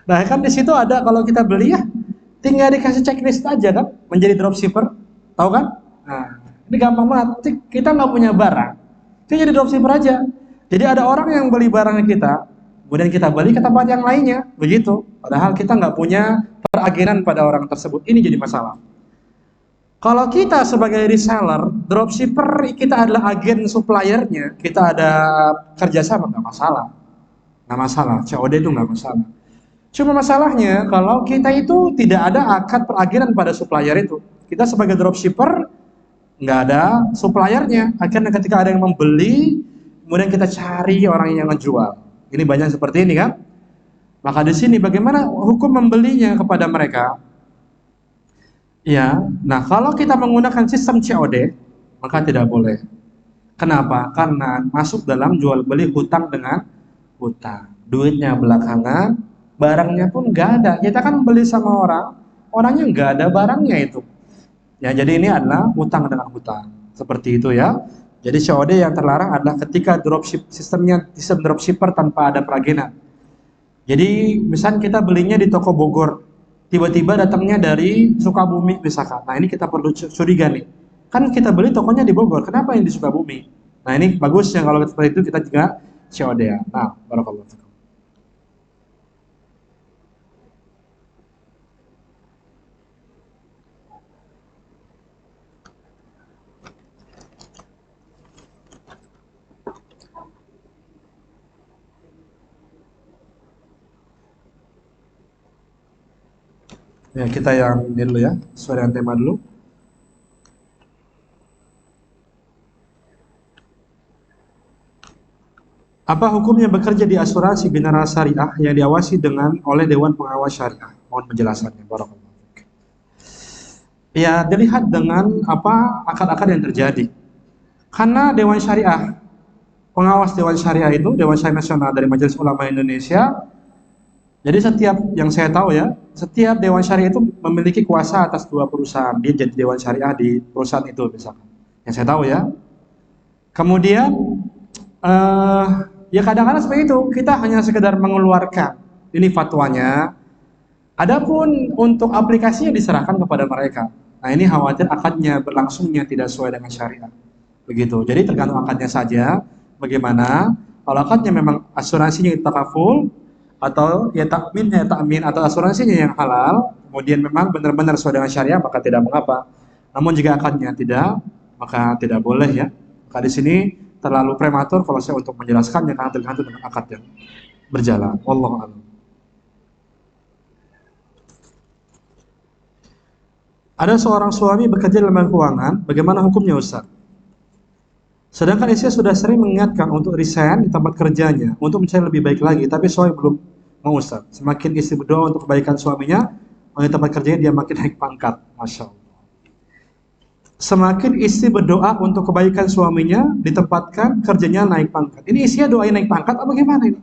nah kan di situ ada kalau kita beli ya, tinggal dikasih checklist aja kan, menjadi dropshipper, tahu kan? Nah, ini gampang banget. Kita nggak punya barang, kita jadi dropshipper aja. Jadi ada orang yang beli barangnya kita, kemudian kita beli ke tempat yang lainnya, begitu. Padahal kita nggak punya peraginan pada orang tersebut. Ini jadi masalah. Kalau kita sebagai reseller, dropshipper, kita adalah agen suppliernya, kita ada kerjasama, nggak masalah. Nggak masalah, COD itu nggak masalah. Cuma masalahnya kalau kita itu tidak ada akad peraginan pada supplier itu. Kita sebagai dropshipper nggak ada suppliernya. Akhirnya ketika ada yang membeli, kemudian kita cari orang yang ngejual. Ini banyak seperti ini kan? Maka di sini bagaimana hukum membelinya kepada mereka? Ya, nah kalau kita menggunakan sistem COD, maka tidak boleh. Kenapa? Karena masuk dalam jual beli hutang dengan hutang. Duitnya belakangan, barangnya pun nggak ada. Kita kan beli sama orang, orangnya nggak ada barangnya itu. Ya, jadi ini adalah hutang dengan hutang. Seperti itu ya. Jadi COD yang terlarang adalah ketika sistem dropshipper tanpa ada peraginan. Jadi misal kita belinya di toko Bogor, tiba-tiba datangnya dari Sukabumi misalkan. Nah ini kita perlu curiga nih. Kan kita beli tokonya di Bogor, kenapa yang di Sukabumi? Nah ini bagus yang kalau seperti itu kita juga COD ya. Nah, barakallahu fikum. Ya, kita yang ini dulu ya, sesuai dengan tema dulu. Apa hukumnya bekerja di asuransi binara syariah yang diawasi oleh Dewan Pengawas Syariah? Mohon penjelasannya, barakallahu. Ya, dilihat dengan apa akad-akad yang terjadi. Karena Dewan Syariah, pengawas Dewan Syariah itu, Dewan Syariah Nasional dari Majelis Ulama Indonesia. Jadi setiap yang saya tahu ya, setiap Dewan Syariah itu memiliki kuasa atas dua perusahaan. Dia jadi Dewan Syariah di perusahaan itu misalkan. Yang saya tahu ya. Kemudian ya kadang-kadang seperti itu, kita hanya sekedar mengeluarkan ini fatwanya. Adapun untuk aplikasinya diserahkan kepada mereka. Nah ini khawatir akadnya berlangsungnya tidak sesuai dengan syariat. Begitu. Jadi tergantung akadnya saja. Bagaimana? Kalau akadnya memang asuransinya takaful atau ya takmin atau asuransinya yang halal, kemudian memang benar-benar sesuai dengan syariat, maka tidak mengapa. Namun jika akadnya tidak, maka tidak boleh ya. Maka di sini terlalu prematur kalau saya untuk menjelaskannya karena tergantung dengan akad yang berjalan. Wallahu a'lam. Ada seorang suami bekerja di lembaga keuangan, bagaimana hukumnya Ustaz? Sedangkan istri sudah sering mengingatkan untuk resign di tempat kerjanya, untuk mencari lebih baik lagi, tapi suami belum mau Ustaz. Semakin istri berdoa untuk kebaikan suaminya, di tempat kerjanya dia makin naik pangkat. Masya Allah. Semakin istri berdoa untuk kebaikan suaminya, ditempatkan kerjanya naik pangkat. Ini istrinya doain naik pangkat, apa gimana ini?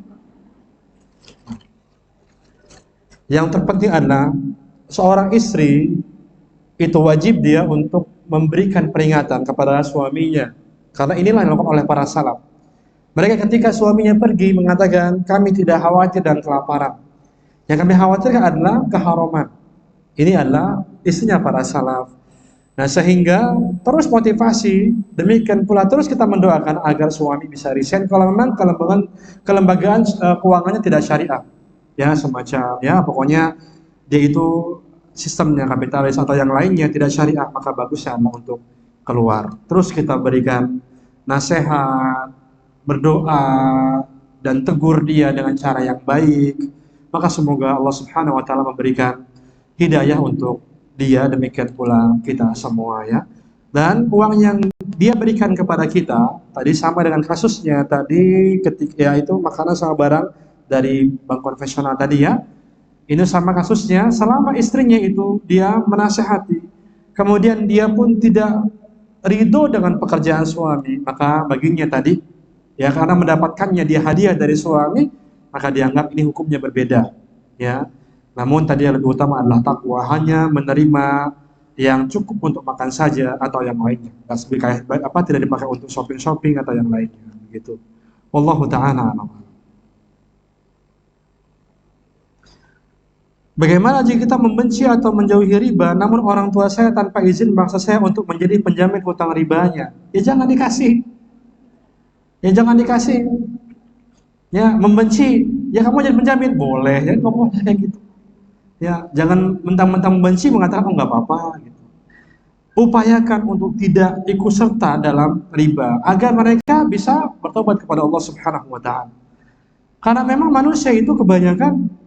Yang terpenting adalah seorang istri itu wajib dia untuk memberikan peringatan kepada suaminya, karena inilah yang dilakukan oleh para salaf. Mereka ketika suaminya pergi mengatakan, kami tidak khawatir dan kelaparan, yang kami khawatirkan adalah keharaman. Ini adalah istrinya para salaf. Nah, sehingga terus motivasi, demikian pula terus kita mendoakan agar suami bisa resign kalau memang kelembagaan keuangannya tidak syariah, ya semacam ya pokoknya dia itu sistemnya kapitalis atau yang lainnya tidak syariah, maka bagusnya untuk keluar. Terus kita berikan nasihat, berdoa, dan tegur dia dengan cara yang baik, maka semoga Allah Subhanahu wa Ta'ala memberikan hidayah untuk dia, demikian pula kita semua ya. Dan uang yang dia berikan kepada kita tadi sama dengan kasusnya tadi ketika ya itu makanan sama barang dari bank konvensional tadi ya. Ini sama kasusnya, selama istrinya itu dia menasehati, kemudian dia pun tidak ridho dengan pekerjaan suami, maka baginya tadi ya karena mendapatkannya dia hadiah dari suami, maka dianggap ini hukumnya berbeda ya. Namun tadi yang lebih utama adalah takwa, hanya menerima yang cukup untuk makan saja atau yang lainnya. Tidak dipakai untuk shopping atau yang lainnya begitu. Wallahu ta'ala a'lam. Bagaimana jika kita membenci atau menjauhi riba, namun orang tua saya tanpa izin memaksa saya untuk menjadi penjamin hutang ribanya? Ya jangan dikasih. Ya jangan dikasih. Ya membenci, ya kamu jadi penjamin boleh, ya nggak boleh kayak gitu. Ya jangan mentang-mentang membenci mengatakan oh nggak apa-apa. Gitu. Upayakan untuk tidak ikut serta dalam riba agar mereka bisa bertobat kepada Allah Subhanahu Wa Taala. Karena memang manusia itu kebanyakan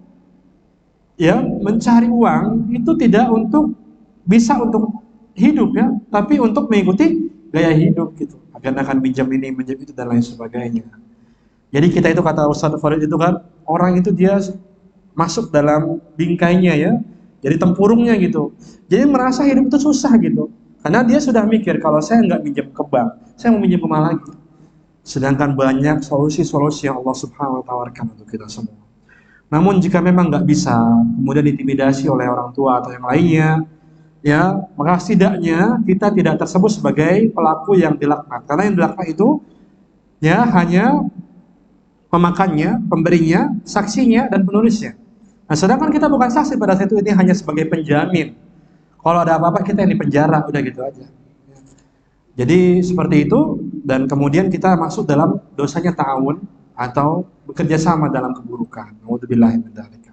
ya mencari uang itu tidak untuk bisa untuk hidup ya, tapi untuk mengikuti gaya hidup gitu. Akan minjam ini, minjam itu dan lain sebagainya. Jadi kita itu kata Ustaz Farid itu kan orang itu dia masuk dalam bingkainya ya, jadi tempurungnya gitu. Jadi merasa hidup itu susah gitu. Karena dia sudah mikir kalau saya nggak minjam ke bank, saya mau minjam kemana lagi. Sedangkan banyak solusi-solusi yang Allah Subhanahu wa Ta'ala tawarkan untuk kita semua. Namun jika memang nggak bisa, kemudian diintimidasi oleh orang tua atau yang lainnya, ya maka setidaknya kita tidak tersebut sebagai pelaku yang dilaknat. Karena yang dilaknat itu ya hanya pemakannya, pemberinya, saksinya, dan penulisnya. Nah, sedangkan kita bukan saksi pada saat itu, ini hanya sebagai penjamin. Kalau ada apa-apa kita yang dipenjara, udah gitu aja. Jadi seperti itu, dan kemudian kita masuk dalam dosanya ta'awun atau bekerja sama dalam keburukan. Nauzubillahi min dzalik.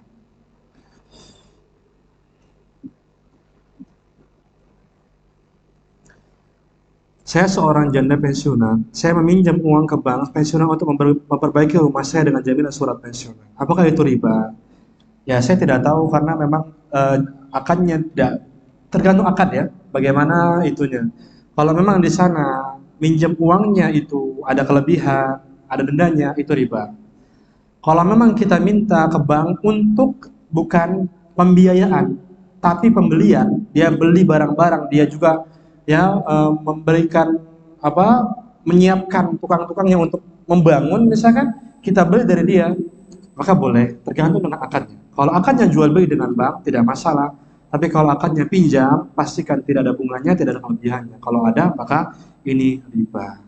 Saya seorang janda pensiunan. Saya meminjam uang ke bank pensiunan untuk memperbaiki rumah saya dengan jaminan surat pensiunan. Apakah itu riba? Ya, saya tidak tahu karena memang akadnya tidak tergantung akad ya. Bagaimana itunya? Kalau memang di sana minjem uangnya itu ada kelebihan, ada dendanya, itu riba. Kalau memang kita minta ke bank untuk bukan pembiayaan, tapi pembelian, dia beli barang-barang, dia juga ya memberikan apa, menyiapkan tukang-tukang yang untuk membangun, misalkan kita beli dari dia, maka boleh, tergantung dengan akadnya. Kalau akadnya jual beli dengan bank tidak masalah, tapi kalau akadnya pinjam, pastikan tidak ada bunganya, tidak ada kelebihannya. Kalau ada, maka ini riba.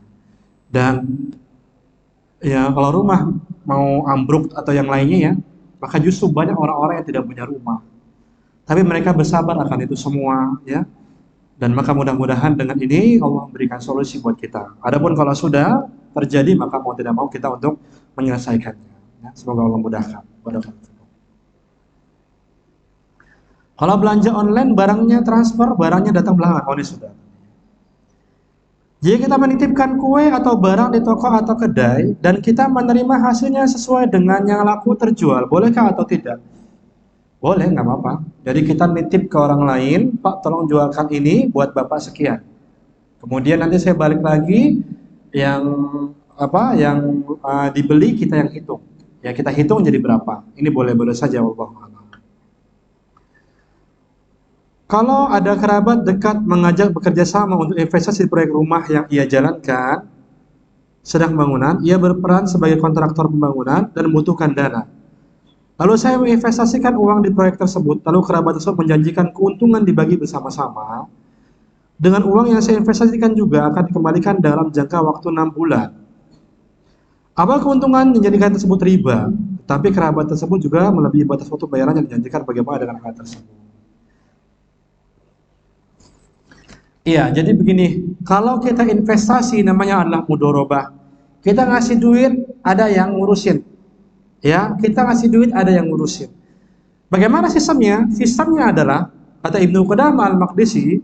Dan ya kalau rumah mau ambruk atau yang lainnya ya, maka justru banyak orang-orang yang tidak punya rumah. Tapi mereka bersabar akan itu semua ya. Dan maka mudah-mudahan dengan ini Allah memberikan solusi buat kita. Adapun kalau sudah terjadi maka mau tidak mau kita untuk menyelesaikannya. Ya, semoga Allah mudahkan. Kalau belanja online barangnya transfer, barangnya datang belakangan. Oh ini sudah. Jika kita menitipkan kue atau barang di toko atau kedai dan kita menerima hasilnya sesuai dengan yang laku terjual, bolehkah atau tidak? Boleh, nggak apa-apa. Jadi kita nitip ke orang lain, Pak tolong jualkan ini buat Bapak sekian. Kemudian nanti saya balik lagi yang dibeli kita yang hitung. Ya kita hitung jadi berapa. Ini boleh-boleh saja Allah. Kalau ada kerabat dekat mengajak bekerja sama untuk investasi proyek rumah yang ia jalankan sedang pembangunan, ia berperan sebagai kontraktor pembangunan dan membutuhkan dana. Lalu saya menginvestasikan uang di proyek tersebut, lalu kerabat tersebut menjanjikan keuntungan dibagi bersama-sama. Dengan uang yang saya investasikan juga akan dikembalikan dalam jangka waktu 6 bulan. Apa keuntungan yang dijadikan tersebut riba, tapi kerabat tersebut juga melebihi batas waktu bayaran yang dijanjikan, bagaimana dengan hal tersebut? Iya, jadi begini, kalau kita investasi namanya adalah mudorobah. Kita ngasih duit, ada yang ngurusin. Ya, kita ngasih duit, ada yang ngurusin. Bagaimana sistemnya? Sistemnya adalah, kata Ibnu Qudamah Al-Maqdisi,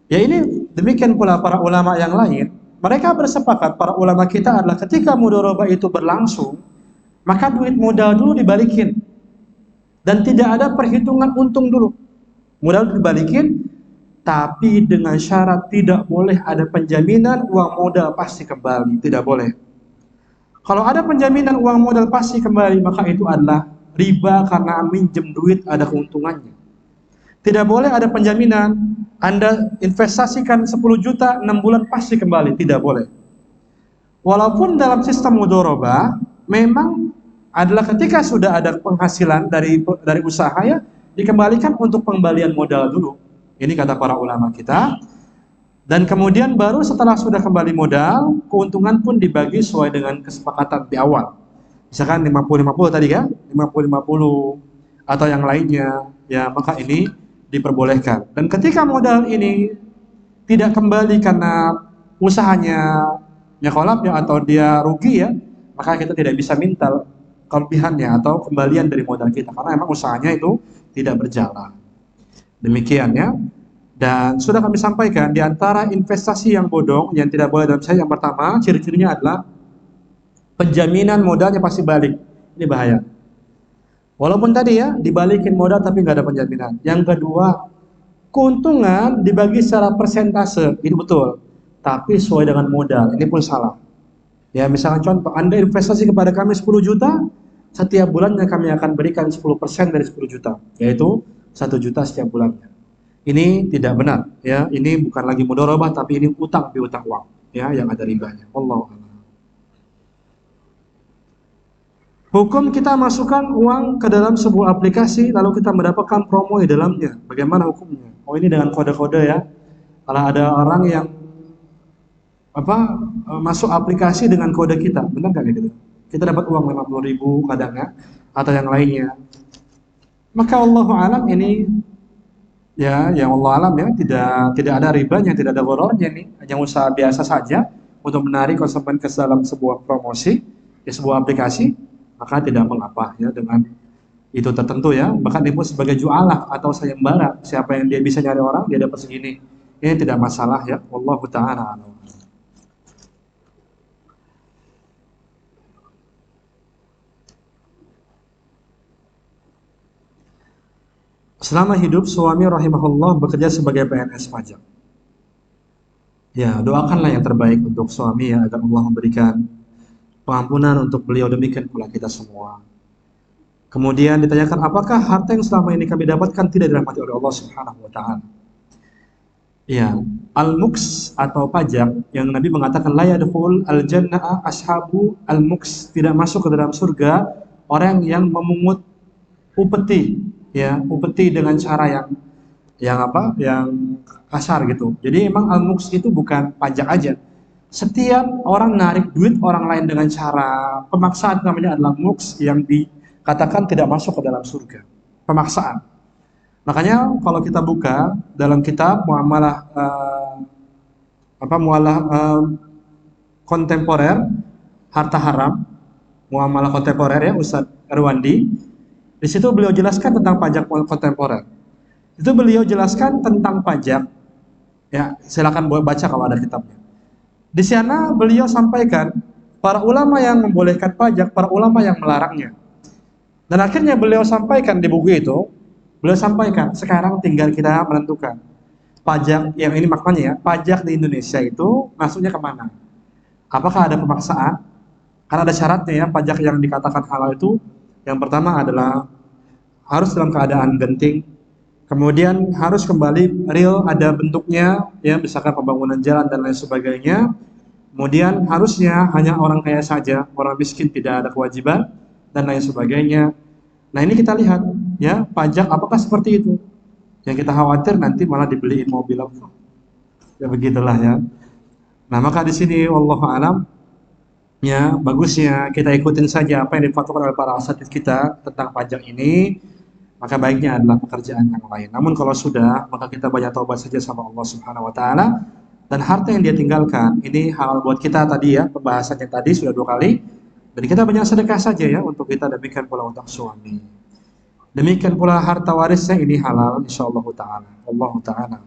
ya ini demikian pula para ulama yang lain, mereka bersepakat, para ulama kita adalah ketika mudorobah itu berlangsung, maka duit modal dulu dibalikin. Dan tidak ada perhitungan untung dulu. Modal dibalikin, tapi dengan syarat tidak boleh ada penjaminan uang modal pasti kembali, tidak boleh. Kalau ada penjaminan uang modal pasti kembali, maka itu adalah riba karena minjem duit ada keuntungannya. Tidak boleh ada penjaminan, Anda investasikan 10 juta, 6 bulan pasti kembali, tidak boleh. Walaupun dalam sistem mudorobah, memang adalah ketika sudah ada penghasilan dari usaha ya, dikembalikan untuk pengembalian modal dulu. Ini kata para ulama kita. Dan kemudian baru setelah sudah kembali modal, keuntungan pun dibagi sesuai dengan kesepakatan di awal. Misalkan 50-50 tadi ya, 50-50 atau yang lainnya, ya maka ini diperbolehkan. Dan ketika modal ini tidak kembali karena usahanya kolap ya, atau dia rugi ya, maka kita tidak bisa minta kelebihannya atau kembalian dari modal kita karena memang usahanya itu tidak berjalan. Demikian ya. Dan sudah kami sampaikan di antara investasi yang bodong yang tidak boleh dalam syariat, yang pertama ciri-cirinya adalah penjaminan modalnya pasti balik. Ini bahaya. Walaupun tadi ya dibalikin modal tapi nggak ada penjaminan. Yang kedua, keuntungan dibagi secara persentase, itu betul. Tapi sesuai dengan modal, ini pun salah. Ya misalnya contoh, Anda investasi kepada kami 10 juta, setiap bulannya kami akan berikan 10% dari 10 juta, yaitu 1 juta setiap bulannya. Ini tidak benar, ya. Ini bukan lagi mudharabah, tapi ini utang piutang uang, ya, yang ada ribanya. Wallahu a'lam. Hukum kita masukkan uang ke dalam sebuah aplikasi, lalu kita mendapatkan promo di dalamnya. Bagaimana hukumnya? Oh, ini dengan kode-kode ya. Kalau ada orang yang masuk aplikasi dengan kode kita, benar nggak gitu? Kita dapat uang 50.000 kadang ya, atau yang lainnya. Maka Allahu a'lam ini ya, yang Allah alam ya, tidak ada ribanya, tidak ada gorornya nih, hanya usaha biasa saja untuk menarik konsumen ke dalam sebuah promosi di sebuah aplikasi, maka tidak mengapa ya dengan itu tertentu ya, bahkan itu sebagai jualah atau sayembara, siapa yang dia bisa nyari orang dia dapat segini, ini tidak masalah ya, wallahu ta'ala a'lam. Selama hidup suami rahimahullah bekerja sebagai PNS pajak. Ya, doakanlah yang terbaik untuk suami ya, agar Allah memberikan pengampunan untuk beliau, demikian pula kita semua. Kemudian ditanyakan, apakah harta yang selama ini kami dapatkan tidak dirahmati oleh Allah Subhanahu wa taala? Ya, al-muks atau pajak yang Nabi mengatakan la yadkhul al-jannah ashabu al-muks, tidak masuk ke dalam surga orang yang memungut upeti. Ya, upeti dengan cara yang kasar gitu. Jadi emang al-muks itu bukan pajak aja. Setiap orang narik duit orang lain dengan cara pemaksaan, namanya adalah muks, yang dikatakan tidak masuk ke dalam surga. Pemaksaan. Makanya kalau kita buka dalam kitab muamalah kontemporer harta haram, muamalah kontemporer ya, Ustadz Erwandi. Di situ beliau jelaskan tentang pajak kontemporer. Itu beliau jelaskan tentang pajak. Ya, silakan baca kalau ada kitabnya. Di sana beliau sampaikan para ulama yang membolehkan pajak, para ulama yang melarangnya. Dan akhirnya beliau sampaikan di buku itu, beliau sampaikan sekarang tinggal kita menentukan pajak yang ini maknanya ya, pajak di Indonesia itu masuknya kemana? Apakah ada pemaksaan? Karena ada syaratnya ya, pajak yang dikatakan halal itu yang pertama adalah harus dalam keadaan genting, kemudian harus kembali real, ada bentuknya ya, misalkan pembangunan jalan dan lain sebagainya. Kemudian harusnya hanya orang kaya saja, orang miskin tidak ada kewajiban dan lain sebagainya. Nah ini kita lihat ya, pajak apakah seperti itu? Yang kita khawatir nanti malah dibeliin mobil apa? Ya begitulah ya. Nah maka di sini wallahu alam ya, bagusnya kita ikutin saja apa yang difatwakan oleh para asatidz kita tentang pajak ini, maka baiknya adalah pekerjaan yang lain. Namun kalau sudah, maka kita banyak taubat saja sama Allah Subhanahu wa taala, dan harta yang dia tinggalkan ini halal buat kita tadi ya, pembahasannya tadi sudah 2 kali, dan kita banyak sedekah saja ya untuk kita, demikian pula untuk suami. Demikian pula harta warisnya ini halal insyaallah taala. Allah taala.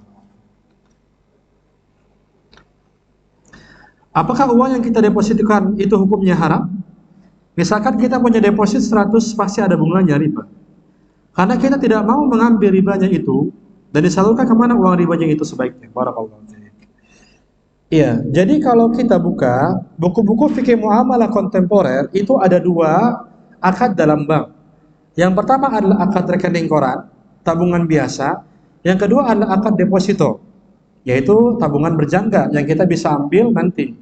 Apakah uang yang kita depositkan itu hukumnya haram? Misalkan kita punya deposit 100, pasti ada bunganya riba. Karena kita tidak mau mengambil ribanya itu dan disalurkan kemana uang ribanya itu sebaiknya. Barakallahu fiik. Iya, jadi kalau kita buka buku-buku fikih muamalah kontemporer itu ada 2 akad dalam bank. Yang pertama adalah akad rekening koran, tabungan biasa. Yang kedua adalah akad deposito, yaitu tabungan berjangka yang kita bisa ambil nanti.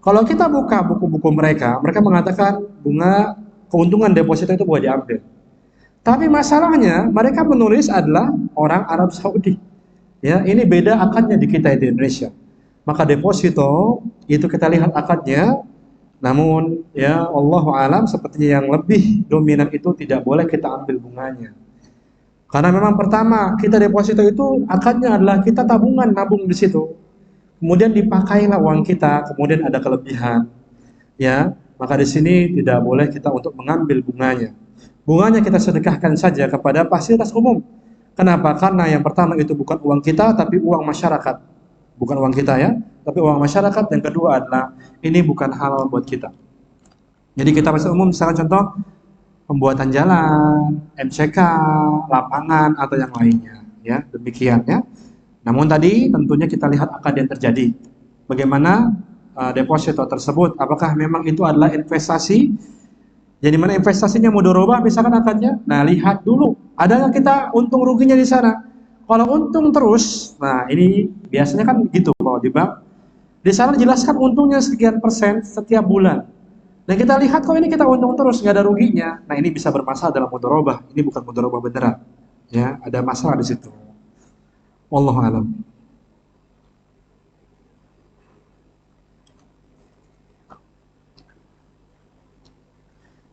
Kalau kita buka buku-buku mereka, mereka mengatakan bunga keuntungan deposito itu boleh diambil. Tapi masalahnya mereka menulis adalah orang Arab Saudi. Ya, ini beda akadnya di kita di Indonesia. Maka deposito itu kita lihat akadnya, namun ya Allahu alam sepertinya yang lebih dominan itu tidak boleh kita ambil bunganya. Karena memang pertama kita deposito itu akadnya adalah kita tabungan, nabung di situ. Kemudian dipakailah uang kita, kemudian ada kelebihan. Ya, maka di sini tidak boleh kita untuk mengambil bunganya. Bunganya kita sedekahkan saja kepada fasilitas umum. Kenapa? Karena yang pertama itu bukan uang kita, tapi uang masyarakat. Bukan uang kita ya, tapi uang masyarakat. Yang kedua adalah ini bukan halal buat kita. Jadi kita fasilitas umum, misalkan contoh pembuatan jalan, MCK, lapangan atau yang lainnya. Ya, demikian ya. Namun tadi tentunya kita lihat akad yang terjadi. Bagaimana deposito tersebut? Apakah memang itu adalah investasi? Jadi mana investasinya mudharabah misalkan akadnya? Nah, lihat dulu, adakah kita untung ruginya di sana? Kalau untung terus, nah ini biasanya kan gitu kalau di bank. Di sana dijelaskan untungnya sekian persen setiap bulan. Dan kita lihat kok ini kita untung terus, nggak ada ruginya. Nah, ini bisa bermasalah dalam mudharabah. Ini bukan mudharabah beneran. Ya, ada masalah di situ. Wallahu a'lam.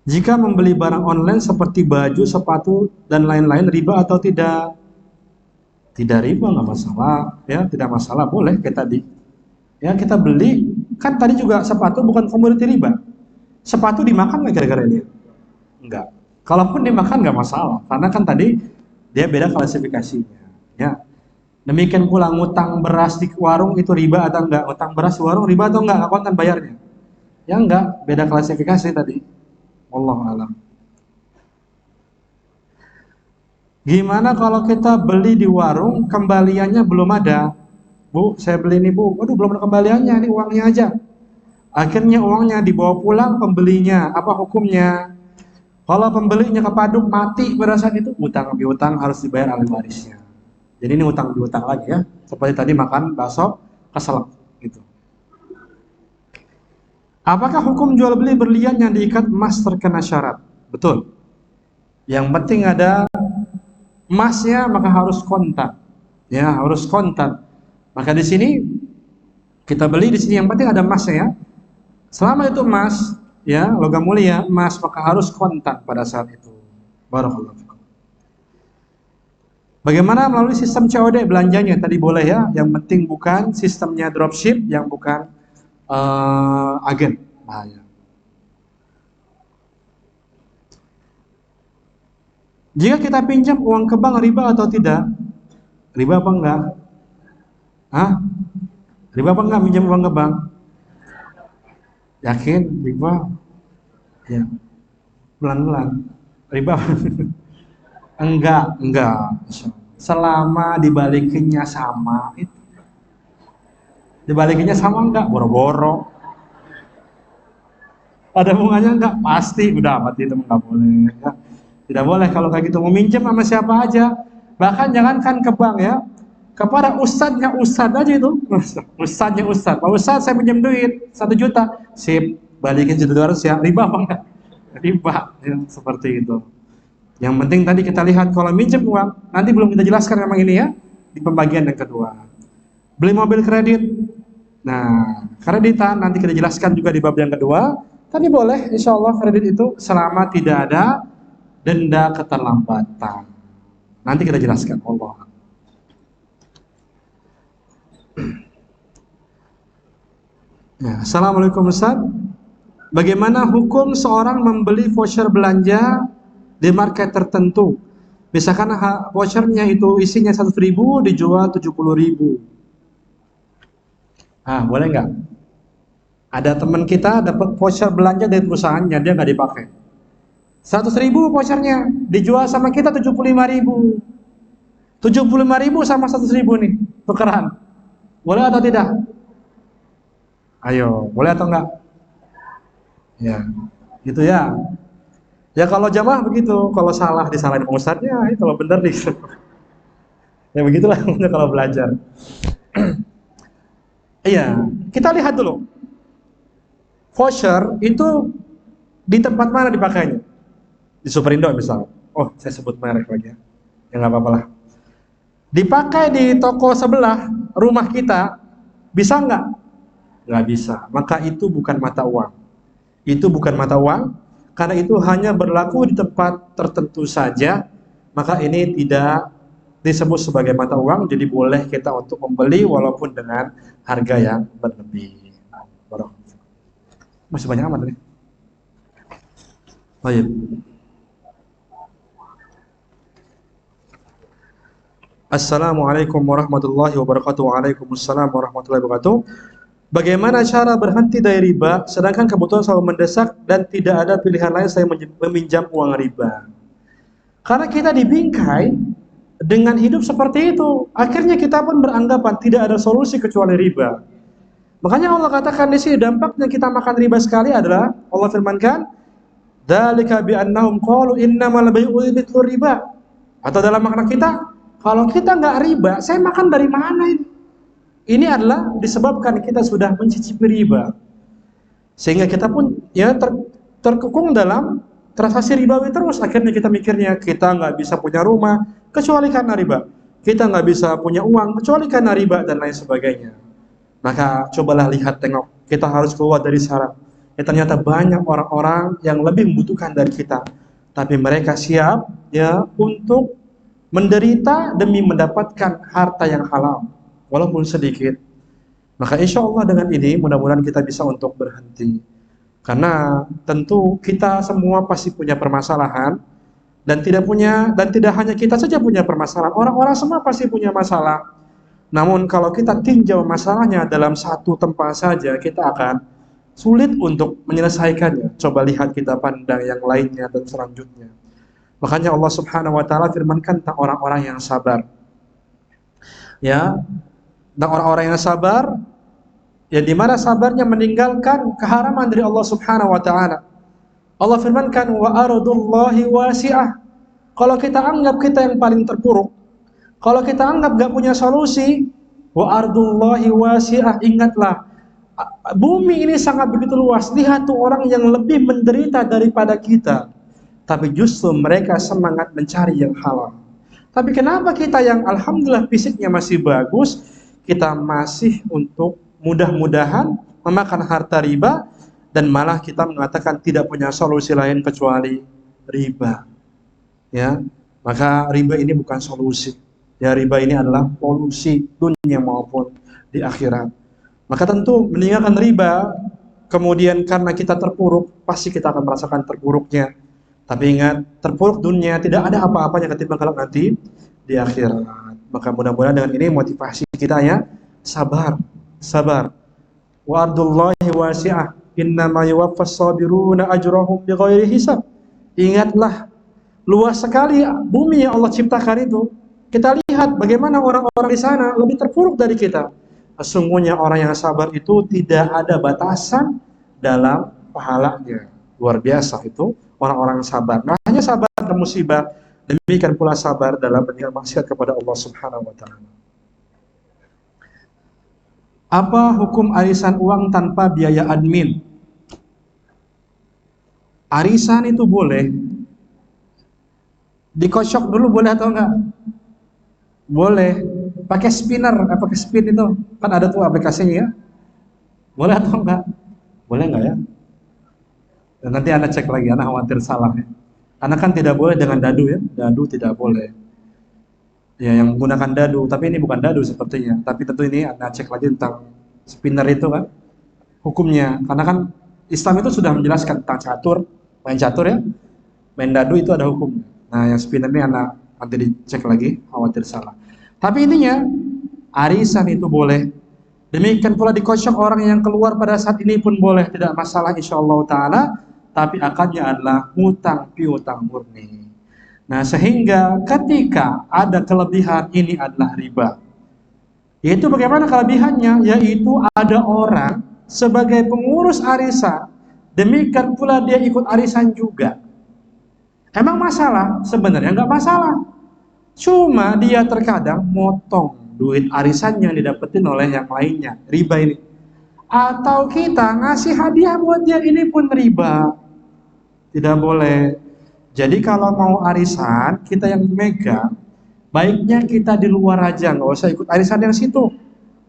Jika membeli barang online seperti baju, sepatu dan lain-lain riba atau tidak? Tidak riba, nggak masalah, ya tidak masalah, boleh kayak tadi. Ya kita beli, kan tadi juga sepatu bukan komoditi riba. Sepatu dimakan nggak kira-kira ini? Enggak. Kalaupun dimakan nggak masalah, karena kan tadi dia beda klasifikasinya. Ya. Demikian pula ngutang beras di warung itu riba atau enggak? Ngutang beras di warung riba atau enggak? Kontan bayarnya? Ya enggak, beda klasifikasi tadi. Wallahu a'lam. Gimana kalau kita beli di warung, kembaliannya belum ada? Bu, saya beli ini bu, waduh belum ada kembaliannya, ini uangnya aja. Akhirnya uangnya dibawa pulang pembelinya, apa hukumnya? Kalau pembelinya kepaduk mati pada saat itu, utang piutang harus dibayar ahli warisnya. Jadi ini utang piutang lagi ya, seperti tadi makan bakso keselak gitu. Apakah hukum jual beli berlian yang diikat emas terkena syarat? Betul. Yang penting ada emasnya, maka harus kontan. Ya, harus kontan. Maka di sini kita beli di sini yang penting ada emasnya ya. Selama itu emas, ya, logam mulia, emas, maka harus kontan pada saat itu. Barakallahu fikum. Bagaimana melalui sistem COD belanjanya? Tadi boleh ya, yang penting bukan sistemnya dropship, yang bukan agen. Nah, ya. Jika kita pinjam uang ke bank riba atau tidak? Riba apa enggak? Hah? Riba apa enggak pinjam uang ke bank? Yakin riba? Ya, pelan-pelan. Riba? Enggak. Selama dibalikinnya sama, dibalikinnya sama enggak? Boro-boro. Ada bunganya enggak? Pasti. Udah, mati itu enggak boleh. Ya. Tidak boleh kalau kayak gitu. Mau minjem sama siapa aja. Bahkan jangankan ke bank ya. Kepada ustadznya ustadz aja itu. Ustadznya ustadz. Pak ustadz saya pinjam duit 1 juta. Sip, balikin 1.200 ya. Riba apa enggak? Riba. Ya, seperti itu. Yang penting tadi kita lihat kalau minjem uang, nanti belum kita jelaskan memang ini ya, di pembagian yang kedua. Beli mobil kredit. Nah, kreditan nanti kita jelaskan juga di bab yang kedua. Tadi boleh, insya Allah kredit itu selama tidak ada denda keterlambatan. Nanti kita jelaskan. Allah. Ya, Assalamualaikum Ustaz. Bagaimana hukum seorang membeli voucher belanja di market tertentu? Misalkan vouchernya itu isinya 100.000 dijual 70.000. Boleh nggak? Ada teman kita dapat voucher belanja dari perusahaannya, dia nggak dipakai. 100.000 vouchernya dijual sama kita 75.000. 75.000 sama 100.000 nih, tukeran. Boleh atau tidak? Ayo, boleh atau enggak? Ya, gitu ya. Ya kalau jamaah begitu, kalau salah disalahin ustadznya, kalau benar nih. Ya begitulah kalau belajar. Iya, kita lihat dulu. Voucher itu di tempat mana dipakainya? Di Superindo misal. Oh, saya sebut merek lagi ya. Ya nggak apa-apa lah. Dipakai di toko sebelah rumah kita, bisa nggak? Nggak bisa. Maka itu bukan mata uang. Itu bukan mata uang, karena itu hanya berlaku di tempat tertentu saja. Maka ini tidak disebut sebagai mata uang, jadi boleh kita untuk membeli walaupun dengan harga yang berlebih. Masih banyak amat nih. Baik. Assalamualaikum warahmatullahi wabarakatuh. Waalaikumsalam warahmatullahi wabarakatuh. Bagaimana cara berhenti dari riba sedangkan kebutuhan selalu mendesak dan tidak ada pilihan lain selain meminjam uang riba? Karena kita dibingkai dengan hidup seperti itu, akhirnya kita pun beranggapan tidak ada solusi kecuali riba. Makanya Allah katakan di sini dampaknya kita makan riba sekali adalah Allah firmankan, "Dzalika bi annahum qalu innamal bai'u mithlu riba." Atau dalam makna kita, kalau kita nggak riba, saya makan dari mana ini? Ini adalah disebabkan kita sudah mencicipi riba. Sehingga kita pun ya terkukung dalam transaksi ribawi terus. Akhirnya kita mikirnya kita nggak bisa punya rumah kecuali karena riba. Kita nggak bisa punya uang kecuali karena riba dan lain sebagainya. Maka cobalah lihat, tengok, kita harus keluar dari syarat. Ya, ternyata banyak orang-orang yang lebih membutuhkan dari kita, tapi mereka siap ya untuk menderita demi mendapatkan harta yang halal, walaupun sedikit. Maka insya Allah dengan ini mudah-mudahan kita bisa untuk berhenti. Karena tentu kita semua pasti punya permasalahan dan tidak hanya kita saja punya permasalahan. Orang-orang semua pasti punya masalah. Namun kalau kita tinjau masalahnya dalam satu tempat saja, kita akan sulit untuk menyelesaikannya. Coba lihat kita pandang yang lainnya dan selanjutnya. Makanya Allah Subhanahu wa taala firmankan tentang orang-orang yang sabar. Ya, tentang orang-orang yang sabar, ya di mana sabarnya meninggalkan keharaman dari Allah Subhanahu wa taala. Allah firmankan wa ardullahi wasi'ah. Kalau kita anggap kita yang paling terpuruk, kalau kita anggap gak punya solusi, wa ardullahi wasi'ah, ingatlah bumi ini sangat begitu luas. Lihat tuh orang yang lebih menderita daripada kita, tapi justru mereka semangat mencari yang halal. Tapi kenapa kita yang alhamdulillah fisiknya masih bagus, kita masih untuk mudah-mudahan memakan harta riba, dan malah kita mengatakan tidak punya solusi lain kecuali riba. Ya, maka riba ini bukan solusi. Ya, riba ini adalah polusi dunia maupun di akhirat. Maka tentu meninggalkan riba, kemudian karena kita terpuruk, pasti kita akan merasakan terpuruknya. Tapi ingat, terpuruk dunia tidak ada apa-apanya ketimbang kalau nanti di akhirat. Maka mudah-mudahan dengan ini motivasi kita ya, sabar. Wa ardullahi wasi'ah. Innama yuwaffas sabiruna ajrahum bighairi hisab. Ingatlah, luas sekali bumi yang Allah ciptakan itu. Kita lihat bagaimana orang-orang di sana lebih terpuruk dari kita. Sesungguhnya orang yang sabar itu tidak ada batasan dalam pahalanya. Luar biasa itu orang-orang sabar. Nah, hanya sabar dalam musibah, demikian pula sabar dalam meninggal maksiat kepada Allah Subhanahu wa taala. Apa hukum arisan uang tanpa biaya admin? Arisan itu boleh. Dikocok dulu boleh atau enggak? Boleh. Pakai spinner, pakai spin itu. Kan ada tuh aplikasinya ya. Boleh atau enggak? Boleh enggak ya? Dan nanti Anda cek lagi, Anda khawatir salah ya. Karena kan tidak boleh dengan dadu ya. Dadu tidak boleh. Ya, yang menggunakan dadu, tapi ini bukan dadu sepertinya. Tapi tentu ini Anda cek lagi tentang spinner itu kan. Hukumnya. Karena kan Islam itu sudah menjelaskan tentang catur, main catur ya. Main dadu itu ada hukumnya. Nah, yang spinner ini Anda nanti dicek lagi, khawatir salah. Tapi intinya, arisan itu boleh. Demikian pula dikocok orang yang keluar pada saat ini pun boleh, tidak masalah insyaallah ta'ala. Tapi akadnya adalah hutang piutang murni. Nah, sehingga ketika ada kelebihan, ini adalah riba. Yaitu bagaimana kelebihannya? Yaitu ada orang sebagai pengurus arisan, demikian pula dia ikut arisan juga. Emang masalah? Sebenarnya nggak masalah. Cuma dia terkadang motong duit arisan yang didapetin oleh yang lainnya. Riba ini. Atau kita ngasih hadiah buat dia, ini pun riba. Tidak boleh. Jadi kalau mau arisan, kita yang megang, baiknya kita di luar aja, nggak usah ikut arisan yang situ.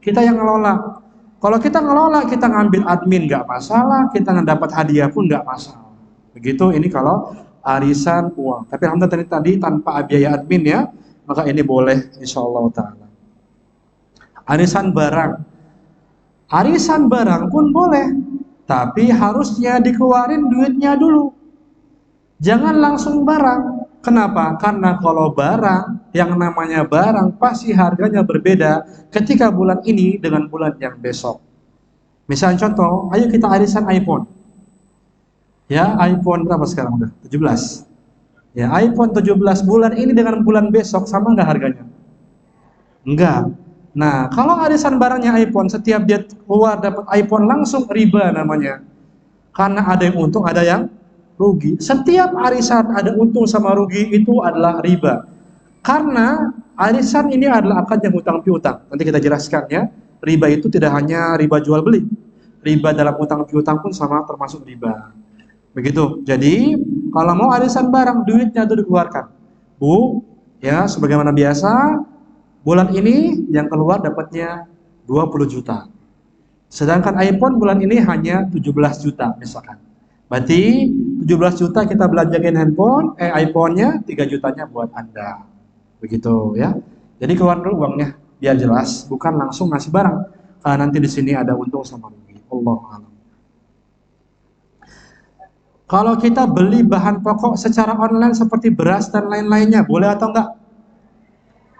Kita yang ngelola. Kalau kita ngelola, kita ngambil admin nggak masalah, kita ngedapat hadiah pun nggak masalah. Begitu ini kalau arisan uang. Tapi alhamdulillah tadi tanpa biaya admin ya, maka ini boleh insyaallah ta'ala. Arisan barang. Arisan barang pun boleh, tapi harusnya dikeluarin duitnya dulu. Jangan langsung barang. Kenapa? Karena kalau barang, yang namanya barang pasti harganya berbeda ketika bulan ini dengan bulan yang besok. Misalnya contoh, ayo kita arisan iPhone. Ya, iPhone berapa sekarang udah? 17. Ya, iPhone 17 bulan ini dengan bulan besok sama nggak harganya? Enggak. Nah, kalau arisan barangnya iPhone, setiap dia keluar dapat iPhone langsung riba namanya. Karena ada yang untung, ada yang rugi. Setiap arisan ada untung sama rugi itu adalah riba. Karena arisan ini adalah akad yang hutang piutang. Nanti kita jelaskan ya. Riba itu tidak hanya riba jual beli. Riba dalam hutang piutang pun sama termasuk riba. Begitu. Jadi, kalau mau arisan barang, duitnya itu dikeluarkan. Bu, ya sebagaimana biasa, bulan ini yang keluar dapatnya 20 juta. Sedangkan iPhone bulan ini hanya 17 juta misalkan. Berarti 17 juta kita belanjakan handphone, iPhone-nya 3 jutanya buat Anda. Begitu ya. Jadi keluar dulu uangnya biar jelas, bukan langsung ngasih barang. Karena nanti di sini ada untung sama rugi. Allahu a'lam. Kalau kita beli bahan pokok secara online seperti beras dan lain-lainnya, boleh atau enggak?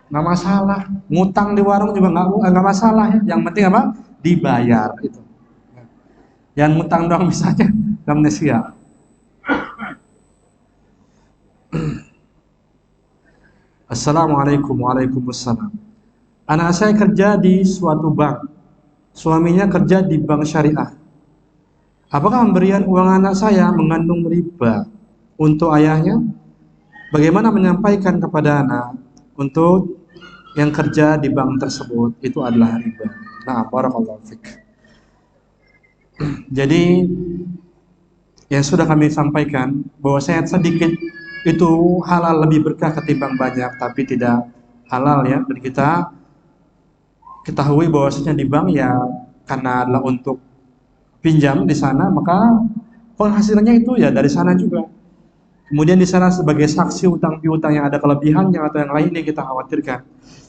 Nggak masalah. Ngutang di warung juga nggak masalah ya. Yang penting apa? Dibayar itu. Yang ngutang doang misalnya, amnesia. Assalamualaikum waalaikumsalam. Anak saya kerja di suatu bank. Suaminya kerja di bank syariah. Apakah pemberian uang anak saya mengandung riba untuk ayahnya? Bagaimana menyampaikan kepada anak untuk yang kerja di bank tersebut itu adalah riba? Nah, barakallahu fiik. Jadi yang sudah kami sampaikan bahwa saya sedikit itu halal lebih berkah ketimbang banyak, tapi tidak halal ya. Dan kita ketahui bahwasanya di bank ya karena adalah untuk pinjam di sana, maka penghasilannya itu ya dari sana juga. Kemudian di sana sebagai saksi utang piutang yang ada kelebihannya atau yang lainnya kita khawatirkan.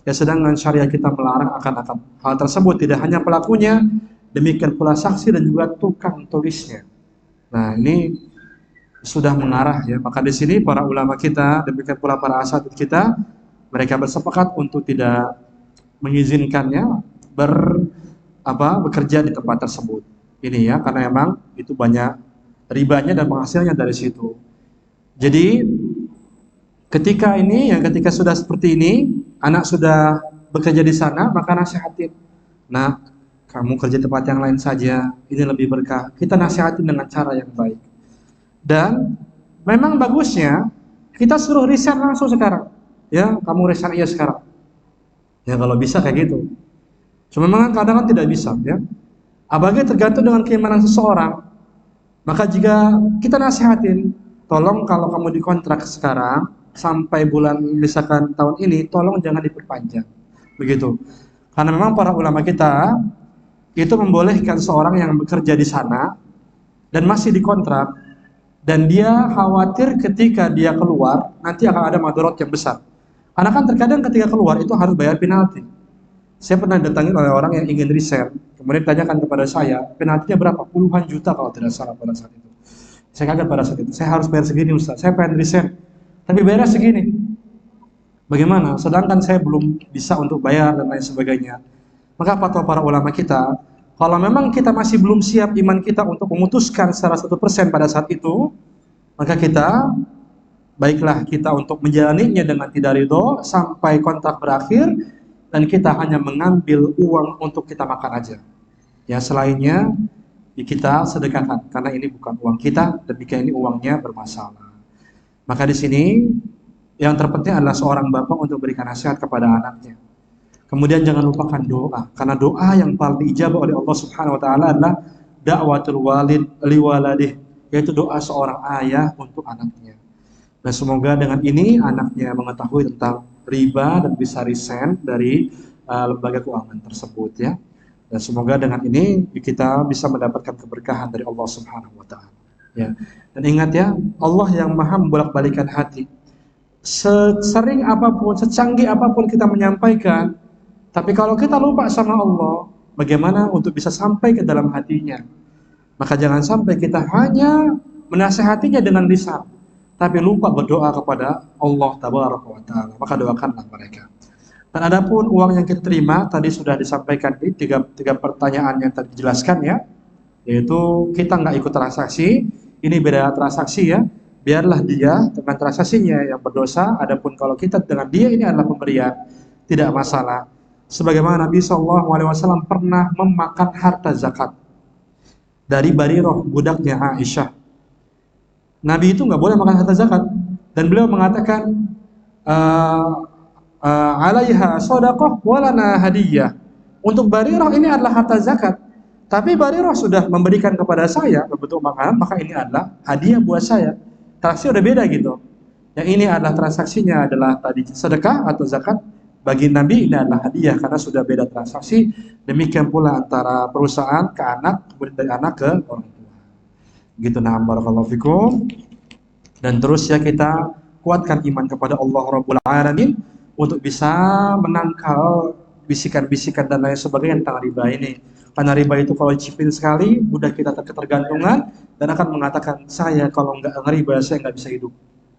Ya sedangkan syariat kita melarang akan hal tersebut, tidak hanya pelakunya, demikian pula saksi dan juga tukang tulisnya. Nah ini sudah mengarah ya. Maka di sini para ulama kita, demikian pula para asatidz kita, mereka bersepakat untuk tidak mengizinkannya bekerja di tempat tersebut. ini ya, karena emang itu banyak ribanya dan penghasilnya dari situ. Jadi ketika sudah seperti ini, anak sudah bekerja di sana, maka nasihatin. Nah, kamu kerja tempat yang lain saja, ini lebih berkah. Kita nasihatin dengan cara yang baik. Dan memang bagusnya kita suruh resign langsung sekarang. Ya, kamu resign iya sekarang. Ya kalau bisa kayak gitu. Cuma memang kadang kan tidak bisa, ya. Apalagi tergantung dengan keimanan seseorang. Maka jika kita nasihatin, tolong kalau kamu dikontrak sekarang sampai bulan misalkan tahun ini, tolong jangan diperpanjang. Begitu. Karena memang para ulama kita itu membolehkan seorang yang bekerja di sana dan masih dikontrak dan dia khawatir ketika dia keluar nanti akan ada madorot yang besar. Karena kan terkadang ketika keluar itu harus bayar penalti. Saya pernah didatangi oleh orang yang ingin resign, kemudian ditanyakan kepada saya, penaltinya berapa? Puluhan juta kalau tidak salah pada saat itu. Saya kaget pada saat itu, saya harus bayar segini Ustaz, saya pengen resign, tapi bayarnya segini. Bagaimana? Sedangkan saya belum bisa untuk bayar dan lain sebagainya. Maka fatwa para ulama kita, kalau memang kita masih belum siap iman kita untuk memutuskan secara 100% pada saat itu, maka kita, baiklah kita untuk menjalaninya dengan tidak ridho sampai kontrak berakhir, dan kita hanya mengambil uang untuk kita makan aja. Ya selainnya kita sedekahkan karena ini bukan uang kita dan jika ini uangnya bermasalah. Maka di sini yang terpenting adalah seorang bapak untuk berikan nasihat kepada anaknya. Kemudian jangan lupakan doa, karena doa yang paling diijabah oleh Allah Subhanahu wa taala adalah da'watul walid liwaladih, yaitu doa seorang ayah untuk anaknya. Dan semoga dengan ini anaknya mengetahui tentang riba dan bisa resign dari lembaga keuangan tersebut ya. Dan semoga dengan ini kita bisa mendapatkan keberkahan dari Allah Subhanahu wa taala ya. Dan ingat ya, Allah yang Maha membolak-balikan hati. Sesering apapun, secanggih apapun kita menyampaikan, tapi kalau kita lupa sama Allah, bagaimana untuk bisa sampai ke dalam hatinya? Maka jangan sampai kita hanya menasehatinya dengan lisan, tapi lupa berdoa kepada Allah Tabaraka wa Ta'ala. Maka doakanlah mereka. Dan adapun uang yang kita terima, tadi sudah disampaikan di tiga pertanyaan yang tadi dijelaskan ya, yaitu kita nggak ikut transaksi, ini beda transaksi ya, biarlah dia dengan transaksinya yang berdosa, adapun kalau kita dengan dia ini adalah pemberian, tidak masalah. Sebagaimana Nabi SAW pernah memakan harta zakat dari Barirah, budaknya Aisyah. Nabi itu nggak boleh makan harta zakat dan beliau mengatakan alaiha shadaqah walana hadiyah. Untuk Barirah ini adalah harta zakat, tapi Barirah sudah memberikan kepada saya berbentuk makanan, maka ini adalah hadiah buat saya. Transaksi udah beda gitu. Yang ini adalah transaksinya adalah tadi sedekah atau zakat, bagi Nabi ini adalah hadiah karena sudah beda transaksi. Demikian pula antara perusahaan ke anak, kemudian dari anak ke orang tua. Gitu, nah barakallahu fikum. Dan terus ya kita kuatkan iman kepada Allah Rabbul Alamin untuk bisa menangkal bisikan-bisikan dan lain sebagainya tentang riba ini. Karena riba itu kalau cipin sekali, mudah kita ketergantungan dan akan mengatakan saya kalau nggak ngeriba saya nggak bisa hidup.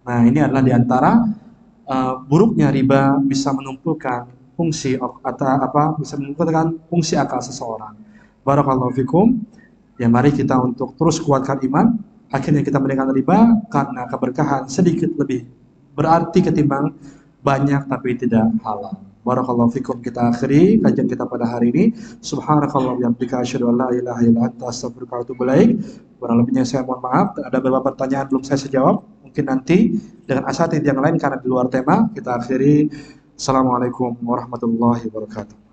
Nah ini adalah diantara buruknya riba, bisa menumpukan fungsi atau bisa menumpukan fungsi akal seseorang. Barakallahu fikum. Ya mari kita untuk terus kuatkan iman, akhirnya kita meninggalkan riba karena keberkahan sedikit lebih berarti ketimbang banyak tapi tidak halal. Barakallahu fikum. Kita akhiri kajian kita pada hari ini. Subhanakallah wa bihamdika asyhadu an la ilaha illa anta astaghfiruka wa atubu ilaik. Kurang lebihnya saya mohon maaf, ada beberapa pertanyaan belum saya jawab. Mungkin nanti dengan asatidz yang lain karena di luar tema. Kita akhiri. Assalamualaikum warahmatullahi wabarakatuh.